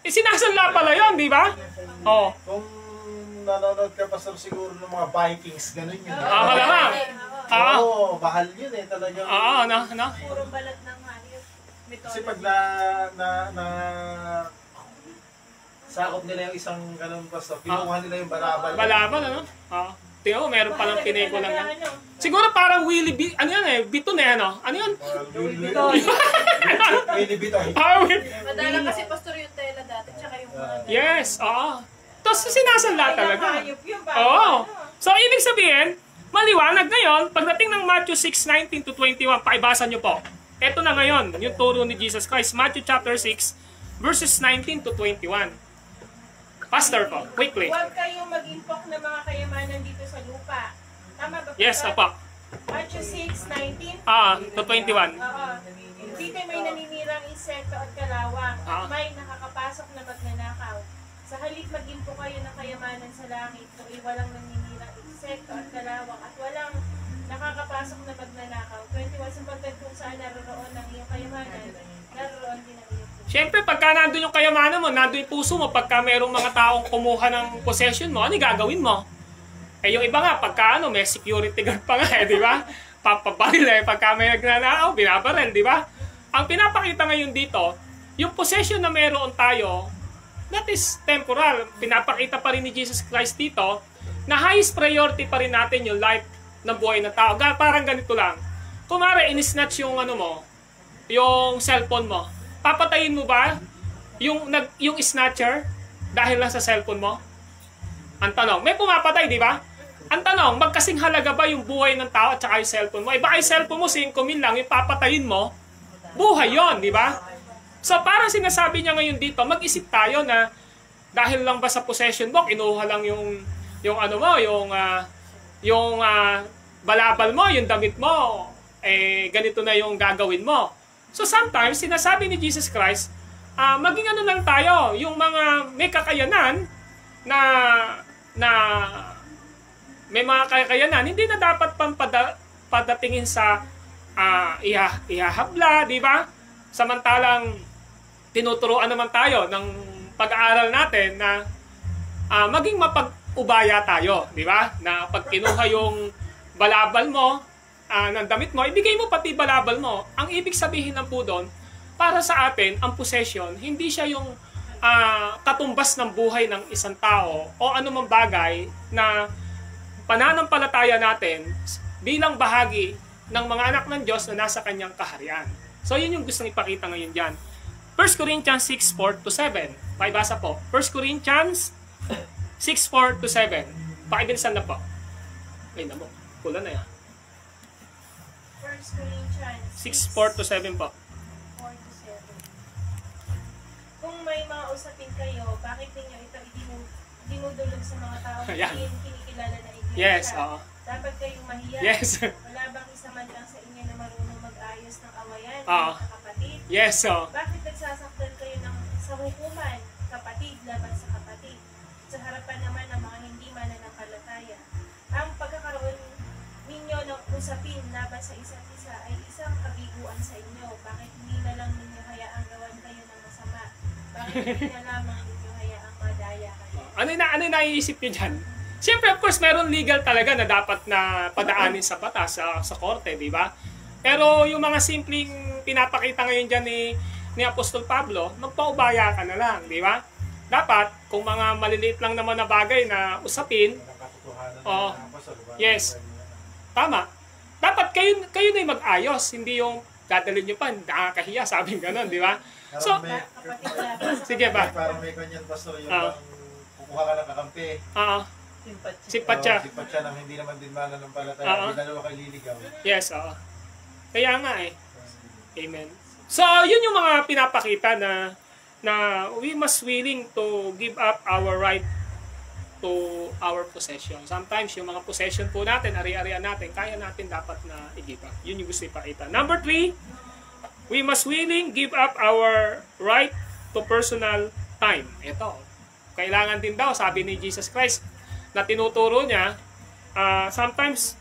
Sinasanla pala yon, di ba? Kung nanonood ka pastor siguro ng mga Vikings, ganun yun. Malamang. Bahal yun talaga. Puro balat ng hayop. Kasi pag sakop nila yung isang ganun pastor, kinuha nila yung balabal. Balabal, Tingnan mo, meron palang pineko lang yan. Siguro parang Willy B, Biton Ano yun? Willy Biton. Madala kasi pastor yung tela dati, tsaka yung yes, Tapos sinasanla talaga. So, ibig sabihin, maliwanag ngayon, pagdating ng Matthew 6:19 to 21, paibasa nyo po. Ito na ngayon, yung turo ni Jesus Christ. Matthew chapter 6, verses 19 to 21. Pastor po, quickly. Huwag kayong mag-impok ng mga kayamanan dito sa lupa. Tama ba? Yes, apa. Matthew 6:19 to 21. Hindi kayo may naninirang insekto at kalawang at Ah. may nakakapasok na magnanakaw. Sa halip maging po kayo ng kayamanan sa langit, so walang naninirang insekto at kalawang at walang nakakapasok na magnanakaw. 21, sapagkat kung saan naroroon ang iyong kayamanan, naroroon din ang iyong puso. Siyempre, pagka nandun yung kayamanan mo, nandun yung puso mo, pagka mayroong mga taong kumuha ng possession mo, ano yung gagawin mo? Eh yung iba nga, pagka may security guard pa nga di ba? Papabaril pagka may nagnanakaw, binabaril, di ba? Ang pinapakita ngayon dito, yung possession na meron tayo, that is temporal. Pinapakita pa rin ni Jesus Christ dito, na highest priority pa rin natin yung life ng buhay ng tao. Parang ganito lang. Kumare, in-snatch yung yung cellphone mo. Papatayin mo ba yung snatcher dahil lang sa cellphone mo? Ang tanong, may pumapatay, di ba? Ang tanong, magkasing halaga ba yung buhay ng tao at saka yung cellphone mo? Iba yung cellphone mo, 5,000 lang, yung papatayin mo, buhay yon, di ba? So parang sinasabi niya ngayon dito, mag-isip tayo na dahil lang ba sa possession mo, kinuha lang yung balabal mo, yung damit mo, ganito na yung gagawin mo. So sometimes, sinasabi ni Jesus Christ, maging lang tayo, yung mga may kakayanan na may mga kakayanan, hindi na dapat padatingin sa ihahabla, di ba? Samantalang tinuturuan naman tayo ng pag-aaral natin na maging mapag-ubaya tayo, di ba? Na pag kinuha yung balabal mo, ng damit mo, ibigay mo pati balabal mo. Ang ibig sabihin lang po doon, para sa atin, ang possession, hindi siya yung katumbas ng buhay ng isang tao o anumang bagay na pananampalataya natin bilang bahagi ng mga anak ng Diyos na nasa kanyang kaharian. So, yun yung gustong ipakita ngayon dyan. 1 Corinthians 6:4-7. Pakibasa po. 1 Corinthians 6:4-7. Pakibilisan na po. Ay, namo. Pula na yan. 1 Corinthians 6:4-7 po. 4-7. Kung may mga usapin kayo, bakit ninyo ito dinudulog sa mga tao Ayan. hindi kinikilala na iglesia? Yes, oo. Dapat kayong mahiya. Yes. Wala bang isa man lang sa inyo na marunong mag-ayos ng awayan, Oo. mga kapatid? Yes, oo. Bakit nagsasaktan kayo sa hukuman, kapatid, laban sa kapatid? Sa harapan naman ng mga hindi mananampalataya. Ang pagkakaroon ninyo ng usapin laban sa isa't isa ay isang kabiguan sa inyo. Bakit hindi na lang ninyo hayaang gawan kayo ng masama? Bakit hindi na lamang ninyo hayaang madaya kayo? Ano yung naiisip niyo dyan? Siyempre, of course, meron legal talaga na dapat na padaanin sa batas, sa korte, di ba? Pero yung mga simpleng pinapakita ngayon dyan ni Apostol Pablo, magpaubaya ka na lang, di ba? Dapat, kung mga maliliit lang naman na bagay na usapin, oh, yes, tama. Dapat kayo na yung mag-ayos, hindi yung dadalhin nyo pa, nakakahiya, sabing gano'n, di ba? So, Kapatid laban sa sige ba? Parang may kanyan, Pastor, yung Ah. kukuha ka ng kakampi. Simpatya. Simpatya ng hindi naman din mananampalataya. Oo. Hindi dalawa kayo liligaw. Yes, oo. Kaya nga Amen. So, yun yung mga pinapakita na we must willing to give up our right to our possession. Sometimes, yung mga possession po natin, ari-arian natin, kaya natin dapat na i-give up. Yun yung gusto ipakita. Number 3, we must willing give up our right to personal time. Ito, kailangan din daw, sabi ni Jesus Christ, na tinuturo niya, sometimes,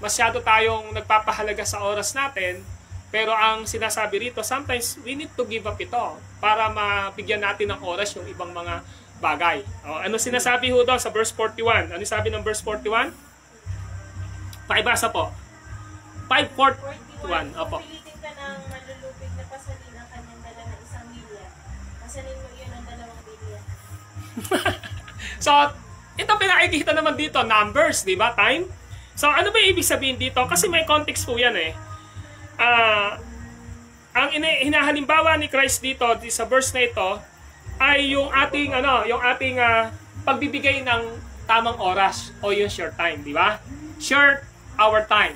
masyado tayong nagpapahalaga sa oras natin, pero ang sinasabi rito, sometimes we need to give up ito para mabigyan natin ng oras yung ibang mga bagay. Ano sinasabi ho daw sa verse 41? Ano sabi ng verse 41? Pakibasa po. 5:41. Opo. Pilitin ka ng malulupig na pasalin ang kanyang dala ng 1 milya. Pasalin mo yun ng 2 milya. So, ito pinakikita naman dito, numbers, di ba? Time. So, ano ba ibig sabihin dito? Kasi may context po yan ang hinahalimbawa ni Christ dito sa verse na ito ay yung ating pagbibigay ng tamang oras o yung short time, di ba? Short our time.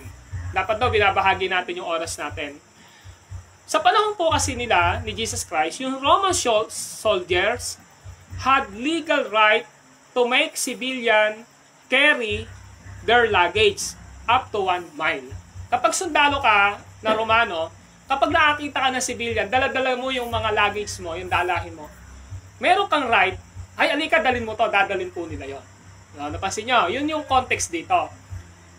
Dapat daw binabahagi natin yung oras natin. Sa panahon po kasi nila ni Jesus Christ, yung Roman soldiers had legal right to make civilian carry their luggage up to 1 mile. Kapag sundalo ka na Romano, kapag nakakita ka ng civilian, dala-dala mo yung mga luggage mo, yung dalahin mo, meron kang right, ay alika, dalin mo to, dadalin po nila yon. Napansin nyo, yun yung context dito.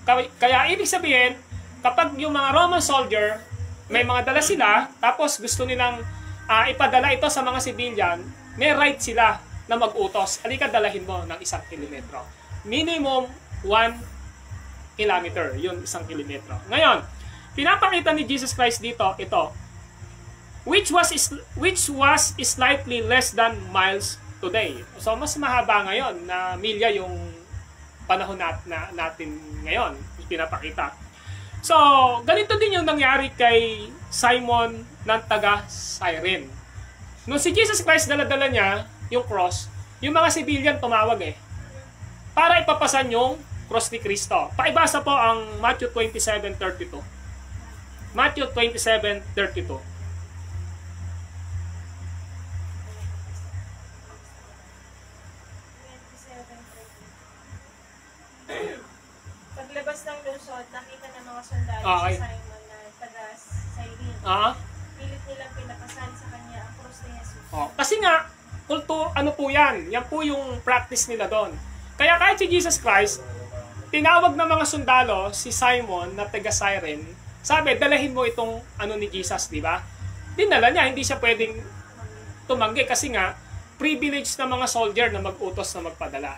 Kaya ibig sabihin, kapag yung mga Roman soldier, may mga dala sila, tapos gusto nilang ipadala ito sa mga civilian, may right sila na mag-utos. Alika, dalahin mo ng 1 kilometro. Minimum 1 kilometer, yun 1 kilometro. Ngayon, pinapakita ni Jesus Christ dito, ito, which was slightly less than miles today. So, mas mahaba ngayon na milya yung panahon natin ngayon, pinapakita. So, ganito din yung nangyari kay Simon ng taga Cyrene. Nung si Jesus Christ dala-dala niya yung cross, yung mga civilian tumawag para ipapasan yung cross ni Kristo. Paibasa po ang Matthew 27:32. Matthew 27:32. Paglabas ng lungsod, nakita ng mga sundalo Okay. si Simon na taga Cyrene. Pilit nilang pinapasan sa kanya ang krus ni Jesus. Kasi nga, kulto, ano po yan? Yan po yung practice nila doon. Kaya kahit si Jesus Christ, tinawag ng mga sundalo si Simon na taga Cyrene, sabi, dalahin mo itong ano ni Jesus, di ba? Dinala niya, hindi siya pwedeng tumanggi kasi nga, privilege ng mga soldier na mag-utos na magpadala.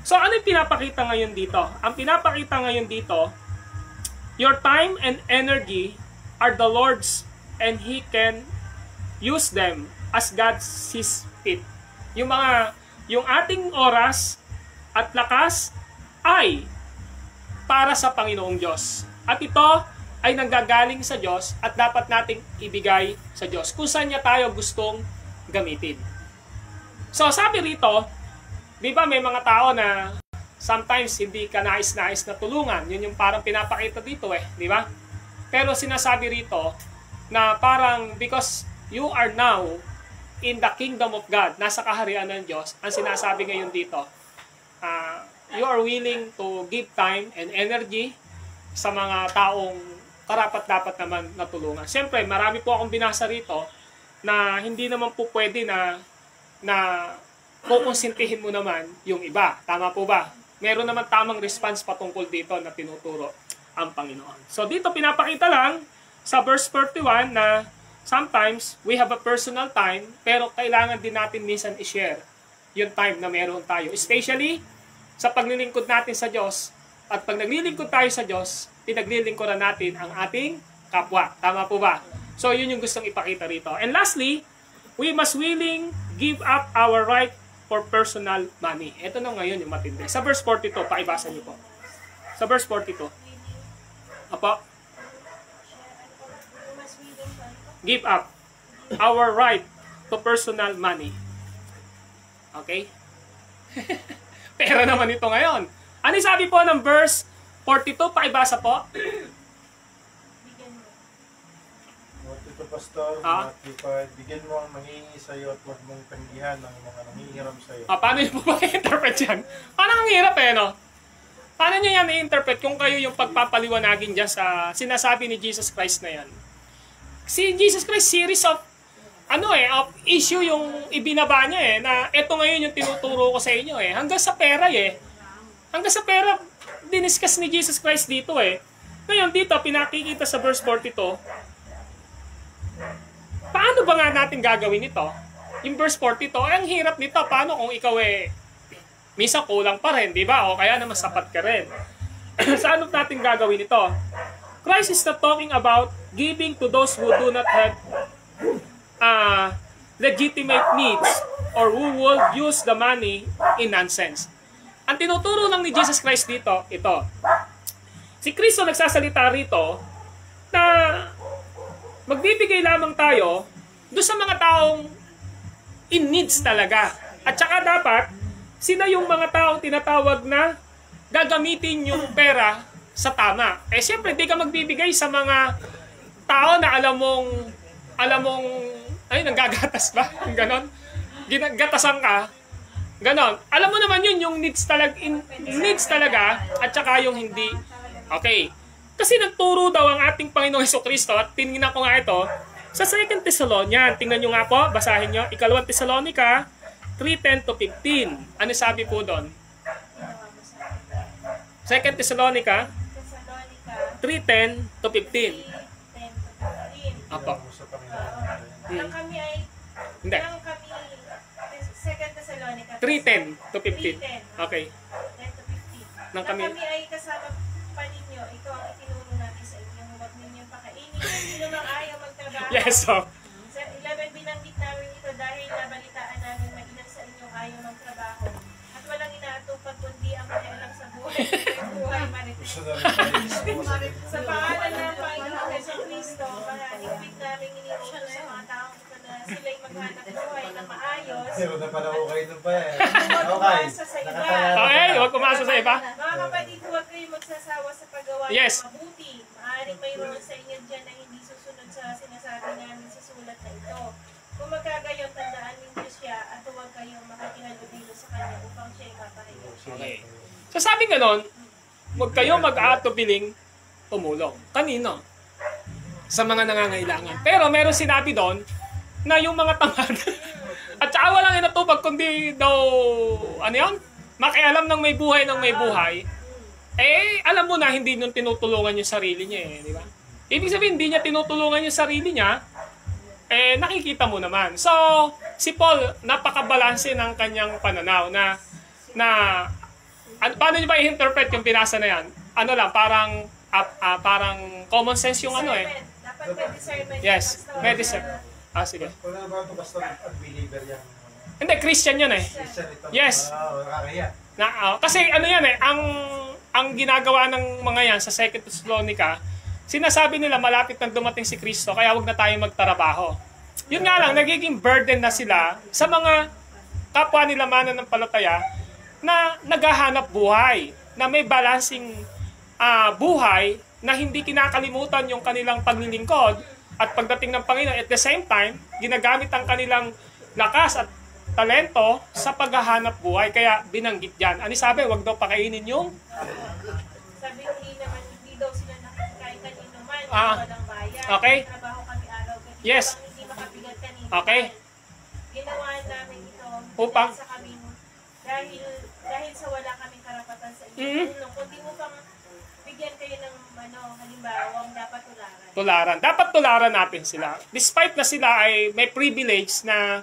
So, ano yung pinapakita ngayon dito? Ang pinapakita ngayon dito, your time and energy are the Lord's and He can use them as God sees fit. Yung ating oras at lakas ay para sa Panginoong Diyos. At ito ay nanggagaling sa Diyos at dapat nating ibigay sa Diyos kung saan niya tayo gustong gamitin. So, sabi rito, di ba may mga tao na sometimes hindi ka nais-nais na tulungan. Yun yung parang pinapakita dito di ba? Pero sinasabi rito na parang because you are now in the kingdom of God, nasa kaharian ng Diyos, ang sinasabi ngayon dito, you are willing to give time and energy sa mga taong karapat-dapat naman na tulungan. Siyempre, marami po akong binasa rito na hindi naman po pwede na kukonsintihin mo naman yung iba. Tama po ba? Meron naman tamang response patungkol dito na tinuturo ang Panginoon. So dito pinapakita lang sa verse 41 na sometimes we have a personal time pero kailangan din natin minsan i-share yung time na meron tayo. Especially sa paglilingkod natin sa Diyos. At pag naglilingkod tayo sa Diyos, pinaglilingkuran natin ang ating kapwa. Tama po ba? So yun yung gustong ipakita rito. And lastly, we must willing give up our right for personal money. Ito na ngayon yung matindi. Sa verse 42, paibasa niyo po. Sa verse 42. Apo? Give up our right to personal money. Okay? Pero naman ito ngayon. Ano sabi po ng verse 42? Paibasa po. Ito, Pastor, Matthew 5, bigyan mo ang nangingi sa iyo at huwag mong tanggihan ng mga nangihiram sa iyo. Paano nyo po ba i-interpret yan? Parang ang hirap no? Paano nyo yan i-interpret kung kayo yung pagpapaliwanagin dyan sa sinasabi ni Jesus Christ na yan? Si Jesus Christ, series of of issue yung ibinaba niya na ito ngayon yung tinuturo ko sa inyo hanggang sa pera hanggang sa pera diniscuss ni Jesus Christ dito Ngayon dito pinakikita sa verse 42. Paano ba nga natin gagawin ito? Yung verse 42, ang hirap nito. Paano kung ikaw minsan kulang pa rin, di ba? O kaya naman sapat ka rin. Saan natin gagawin ito? Christ is not talking about giving to those who do not have legitimate needs or who will use the money in nonsense. Ang tinuturo lang ni Jesus Christ dito, ito. Si Kristo nagsasalita rito na magbibigay lamang tayo doon sa mga taong in needs talaga. At saka dapat, sila yung mga taong tinatawag na gagamitin yung pera sa tama. Siyempre, di ka magbibigay sa mga tao na alam mong, nanggagatas ba? Ganon. Ginagatasan ka. Ganon. Alam mo naman yun, yung needs talaga, at saka yung hindi. Okay. Kasi nagturo daw ang ating Panginoong Hesukristo at tinignan ko nga ito sa 2 Thessalonians. Tingnan nyo nga po, basahin nyo. 2 Thessalonica 3:10 to 15. Ano sabi po doon? 2 Thessalonica 3:10 to 15. 10 to 15. Apo. Mo sa Panginoon. Nang kami ay, Hindi. nang kami, 2 Thessalonica 3:10 to 15. 3:10. Okay. 10 to 15. Nang Nang kami- kami ay kasama pa ninyo, ito ang itinuro natin sa inyo, huwag ninyong pakainin kung sino mang ayaw magtrabaho. Yes, so. Sa 11, binanggit namin ito dahil nabalitaan namin mainang sa inyong ayaw magtrabaho. At walang inaatupag kundi ang makialam sa buhay. Buhay marites. Gusto na rin tayo Sa pangalan ng Panginoon Jesucristo, higpit namin iniutos sa mga taong ito na sila'y maghanap buhay na maayos. Pero na pala ko kayo nun pa eh. Huwag Okay. umasa sa iba. Okay, huwag kumasa sa iba. Mga kapatid, huwag kayong magsasawa sa paggawa Yes. ng mabuti. Maaaring mayroon sa inyo dyan na hindi susunod sa sinasabi namin sa sulat na ito. Kung magkagayon, tandaan ninyo siya at huwag kayong makikihalubilo sa kanya upang siya'y mapahiyo. Okay. So sabi nga nun, huwag kayo mag-aatubiling tumulong. Kanino? Sa mga nangangailangan. Pero meron sinabi doon na yung mga tamad at saka walang inatupag kundi daw, ano yun? Makialam ng may buhay, eh, alam mo na hindi nung tinutulungan yung sarili niya eh, di ba? Ibig sabihin, hindi niya tinutulungan yung sarili niya, eh, nakikita mo naman. So, si Paul, napakabalanse ng kanyang pananaw na paano niyo ba i-interpret yung pinasa na yan? Ano lang, parang common sense yung ano eh. Dapat may discernment. Yes, may discernment. Sige. Wala na ba ito basta unbeliever yan? Hindi, Christian yun eh. Christian ito. Yes. Nakakaya. Kasi ano yan eh, ang ginagawa ng mga yan sa 2 Thessalonica, sinasabi nila malapit nang dumating si Kristo, kaya wag na tayo magtrabaho. Yun nga lang, nagiging burden na sila sa mga kapwa nila mananampalataya na naghahanap buhay, na may balancing buhay, na hindi kinakalimutan yung kanilang paglilingkod at pagdating ng Panginoon. At the same time, ginagamit ang kanilang lakas at talento sa paghahanap buhay. Kaya binanggit dyan. Ano sabi? Huwag daw pakainin yung Sabi hindi daw sila nakakain kanino man, walang bayan. Okay. Trabaho kami araw kanina. Yes. Hindi makabigat kanina. Okay. Ginawa namin ito Upang? sa kami dahil sa wala kaming karapatan sa inyo. Mhm. Kundi upang bigyan kayo ng halimbawa, dapat tularan. tularan. Dapat tularan natin sila. Despite na sila ay may privilege na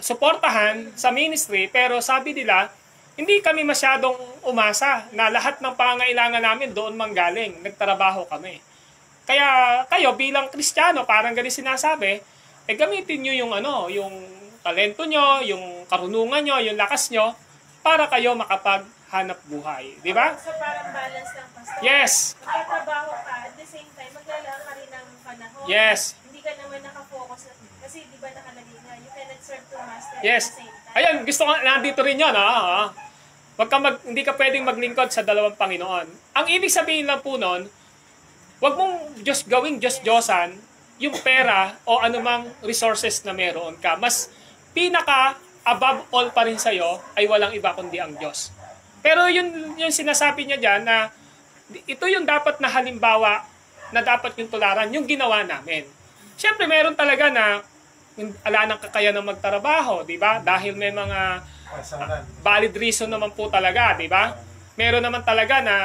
suportahan sa ministry, pero sabi nila, hindi kami masyadong umasa na lahat ng pangangailangan namin doon manggaling. Nagtrabaho kami. Kaya kayo bilang Kristiyano, parang ganun sinasabi, gamitin nyo yung talento nyo, yung karunungan nyo, yung lakas nyo, para kayo makapaghanap buhay. Di ba? So parang balance lang, Pastor. Yes. Magtatrabaho ka, at the same time, maglalaan ka rin ng panahon. Yes. Hindi ka naman nakafocus. Kasi di ba nakalagay nga, you cannot serve two masters Yes. at the same time. Ayun, gusto ko, nandito rin yun. Hindi ka pwedeng maglingkod sa dalawang Panginoon. Ang ibig sabihin lang po nun, wag mong gawing Diyos-Diyosan yung pera o anumang resources na meron ka. Mas pinaka above all pa rin sa'yo ay walang iba kundi ang Diyos. Pero yun sinasabi niya dyan na ito yung dapat na halimbawa na dapat yung tularan, yung ginawa namin. Siyempre, meron talaga na ala ng kakayahan ng magtrabaho, di ba? Dahil may mga valid reason naman po talaga, di ba? Meron naman talaga na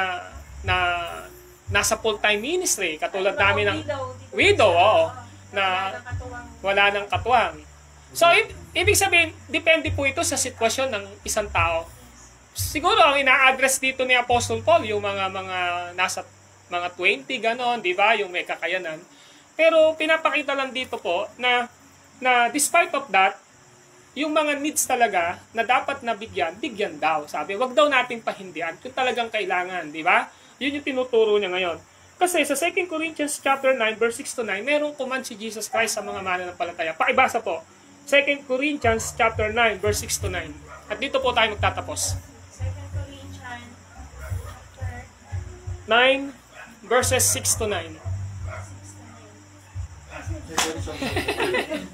nasa full-time ministry, katulad namin ng widow, oo, na wala ng katuwang. So, ibig sabihin, depende po ito sa sitwasyon ng isang tao. Siguro, ang ina-address dito ni Apostle Paul, yung mga nasa mga 20, ganon, di ba? Yung may kakayanan. Pero, pinapakita lang dito po na despite of that, yung mga needs talaga na dapat nabigyan, bigyan daw. Sabi, wag daw nating pahindihan kung talagang kailangan, di ba? Yun yung tinuturo niya ngayon. Kasi sa 2 Corinthians chapter 9, verse 6 to 9, merong command si Jesus Christ sa mga mananampalataya. Pakibasa po. 2 Corinthians chapter 9, verse 6 to 9. At dito po tayo magtatapos. 2 Corinthians chapter 9, verses 6 to 9. 6 to 9.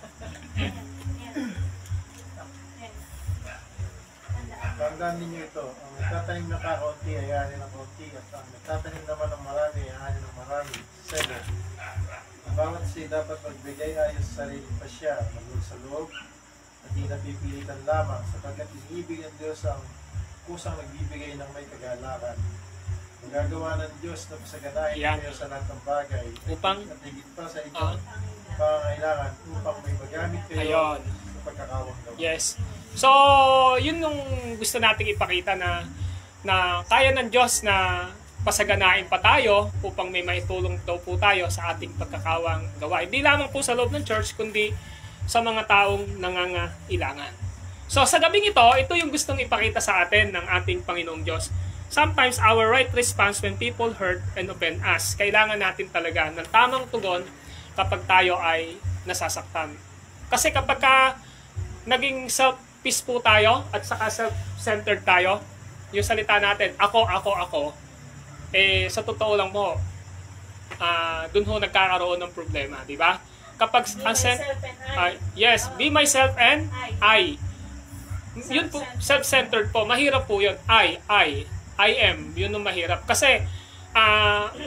tandaan ninyo ito, ang nagtatanim ng kaunti ay ani ng kaunti at ang nagtatanim naman ng marami ay ani ng marami. 7. Ang bawat isa dapat magbigay ayon sa sariling pasya, magul sa loob at di napipilitan lamang sapagkat iniibig ng Diyos ang kusang nagbibigay ng may kagalakan. Magagawa ng Diyos na pasaganahin Yan. kayo sa lahat ng bagay Upang- at higit pa sa inyong pangangailangan upang may magamit kayo Ayun. sa pagkakawang gawa. Yes. So, yun yung gusto nating ipakita na kaya ng Diyos na pasaganain pa tayo upang may maitulong daw po tayo sa ating pagkakawang gawa. Hindi lamang po sa loob ng church, kundi sa mga taong nangangailangan. So, sa gabing ito yung gustong ipakita sa atin ng ating Panginoong Diyos. Sometimes our right response when people hurt and offend us, kailangan natin talaga ng tamang tugon kapag tayo ay nasasaktan. Kasi kapag naging self-peace po tayo at saka self-centered tayo, yung salita natin, ako, sa totoo lang po, dun ho nagkakaroon ng problema, di ba? Kapag Be myself and I. yes, be myself and I. Yun po, self-centered po. Mahirap po yun. I am. Yun yung mahirap. Kasi,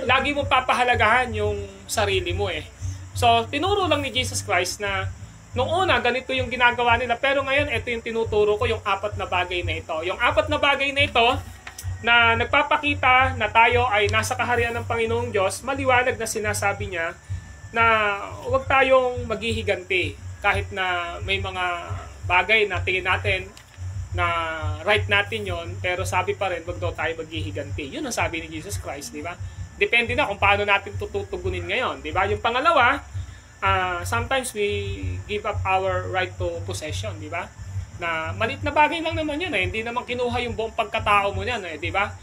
lagi mo papahalagahan yung sarili mo eh. So, tinuro lang ni Jesus Christ na nung una, ganito yung ginagawa nila. Pero ngayon, ito yung tinuturo ko, yung 4 na bagay na ito. Yung 4 na bagay na ito, na nagpapakita na tayo ay nasa kaharian ng Panginoong Diyos, maliwanag na sinasabi niya na huwag tayong maghihiganti. Kahit na may mga bagay na tingin natin na right natin yon, pero sabi pa rin, wag daw tayo maghihiganti. Yun ang sabi ni Jesus Christ, di ba? Depende na kung paano natin tututugunin ngayon, di ba? Yung pangalawa, sometimes we give up our right to possession, di ba? Na malit na bagay lang naman yun eh. Hindi naman kinuha yung buong pagkatao mo yan eh, di ba?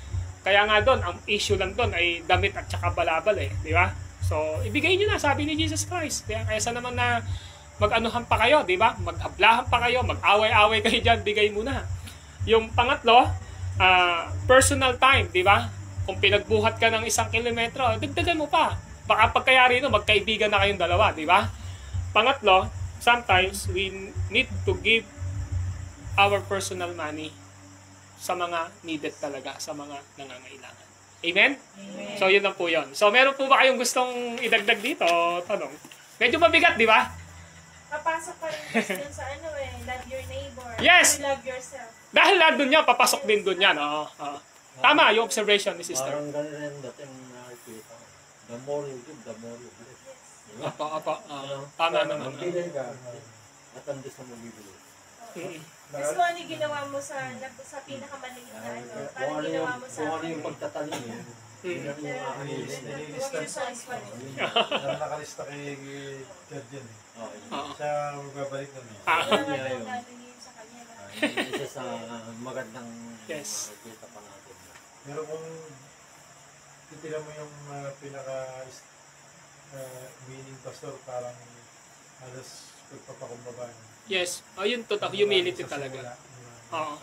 Kaya nga doon, ang issue lang doon ay damit at saka balabal eh, di ba? So, ibigay nyo na, sabi ni Jesus Christ. Kaysa naman na mag-anuhan pa kayo, di ba? Maghablahan pa kayo, mag-away-away kayo dyan, bigay mo na. Yung pangatlo, personal time, di ba? Kung pinagbuhat ka ng 1 kilometro, dagdagan mo pa. Baka pagkayari no, magkaibigan na kayong dalawa, di ba? Pangatlo, sometimes we need to give our personal money sa mga needed talaga, sa mga nangangailangan. Amen? Amen. So, yun lang po yun. So, meron po ba kayong gustong idagdag dito? Tanong. Medyo mabigat, di ba? Papasok pa rin kasi dun sa love your neighbor. Yes! You love yourself. Dahil nandun yan, papasok din dun yan. Oo. Tama, yung observation ni sister. Parang ganun rin dating nakikita. The more you give, the more you bless. Diba? Apa. Tama naman. Magbigay ka, at ang Diyos na magbibigay. Tapos kung ano yung ginawa mo sa pinakamaliit na parang ginawa mo sa Kung ano yung pagtatanim yun, yun ang yung aking Huwag yung size 1. Meron nakalista kay God yun eh. Oo. Siya magbabalik nun eh. Ano yung sa kanya na. isa sa magandang Yes. makikita pa natin. Pero kung titira mo yung pinaka meaning pastor, parang halos pagpapakumbaba. Yes. Yun total. Humility talaga. Oo.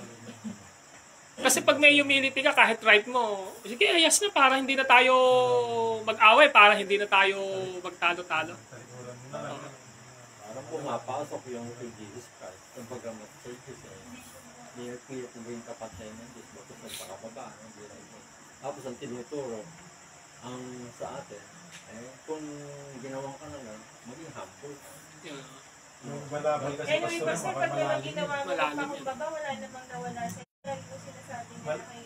Kasi pag may humility ka, kahit right mo, sige, ayas na, para hindi na tayo mag-away, para hindi na tayo magtalo-talo. Talikuran mo na lang. Parang pumapasok yung kay Jesus Christ. Kumbaga mag-churches eh. Hindi pilit mo yung kapatay ng Diyos. Bakit nagpakababa? Tapos ang tinuturo ang sa atin, kung ginawa ka na lang, maging humble. Yeah. Yung balabal kasi Anyway, pastor, basta baka pag naman malalim ginawa yun. mo Malalim ng pakumbaba, wala namang nawala sa lagi ko sinasabi na kay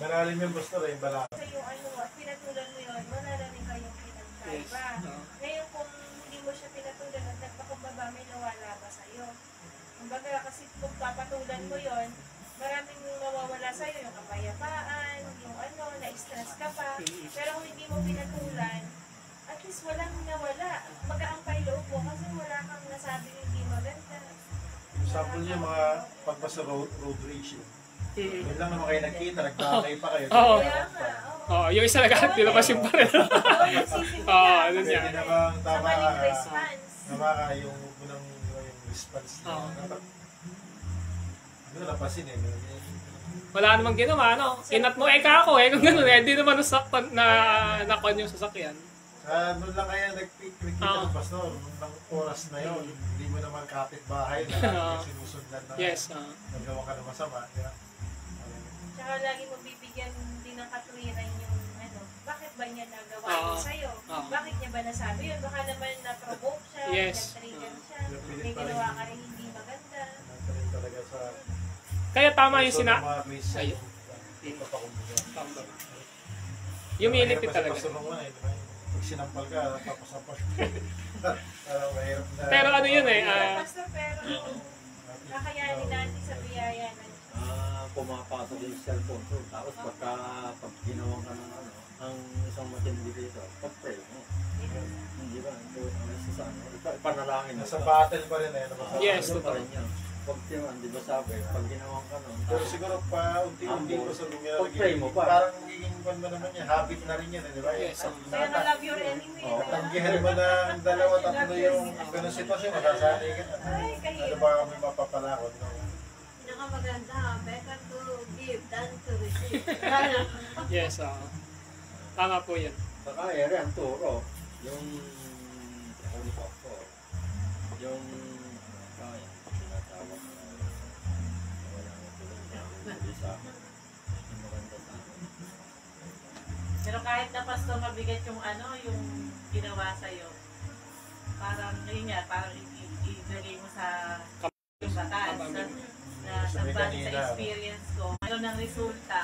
Malalim yung pastor eh, balabal. sa yung pinatulan mo yun, wala na rin kayong Yes. pinagkaiba. Ngayon kung hindi mo siya pinatulan at nagpakumbaba, may nawala ba sa'yo? Kumbaga kasi kung papatulan mo yun, maraming mawawala sa'yo, yung kapayapaan, yung na-stress ka pa. Pero kung hindi mo pinatulan, at least walang nawala. Mag-aampay loob mo kasi wala kang nasabing hindi maganda. Sample niya mga pagbasa road rage yun. Yun lang naman kayo nagkita, nagtakay pa kayo. Oo. Kaya nga, Yung isa lagat, nilabas yung parel. nagsisisi Ah, ka. ano niya? Pwede namang Sa tama maling ka. response. Tama ka yung unang yung response na. Oo. Ano napasin eh. Wala namang ginawa, no? Inat mo, kako kung gano'n hindi naman nasaktan na nakon yung sasakyan. Doon lang kaya nagkikita ng pastor, nung oras na yun, hindi mo naman kapitbahay na sinusundan na Yes. nagawa ka ng masama. Kaya, Tsaka lagi mo bibigyan din ng katwiran yung ano, bakit ba niya nagawa yun sa'yo? Bakit niya ba nasabi yun? Baka naman na-provoke siya, Yes. na-trigger siya, may ginawa ka rin hindi maganda. Nagkaroon talaga sa Kaya tama yung Ayun. Humility talaga. Pag sinampal ka, papasampal. Parang mahirap na. Pero ano yun eh, Pastor, pero kakayanin natin sa biyaya na Pumapasok yung cellphone ko. Tapos pag ginawa ka ng ano, ang isang matindi dito, pag-pray mo. Hindi ba? Ito, ang isa sa ano, ipanalangin mo. Nasa battle pa rin eh. Yes, Ano pa totoo. rin yan. Pag tinuan, di ba sabi, pag ginawa ka nun, Pero siguro pa unti-unti ko sa pag-pray mo pa. parang magiging kwan mo naman yan, habit na rin yan, di ba? Yes. kaya na love your enemy. Oo. Tanggihan mo ng dalawa, tatlo yung ganun sitwasyon, masasanay ka na. Ay, kayo. Ano ba kami mapapalakot? No? Pinakamaganda, better to give than to receive. Yes, tama po yun. Saka ere ang turo, yung Holy Pastor, yung kaya, tinatawag na wala na tulad niya, hindi sa akin, yung maganda sa akin. Pero kahit na pastor mabigat yung ano, yung ginawa sa'yo, parang yun nga, parang ilagay mo sa yung batas na sa base sa experience ko. Ano ng resulta,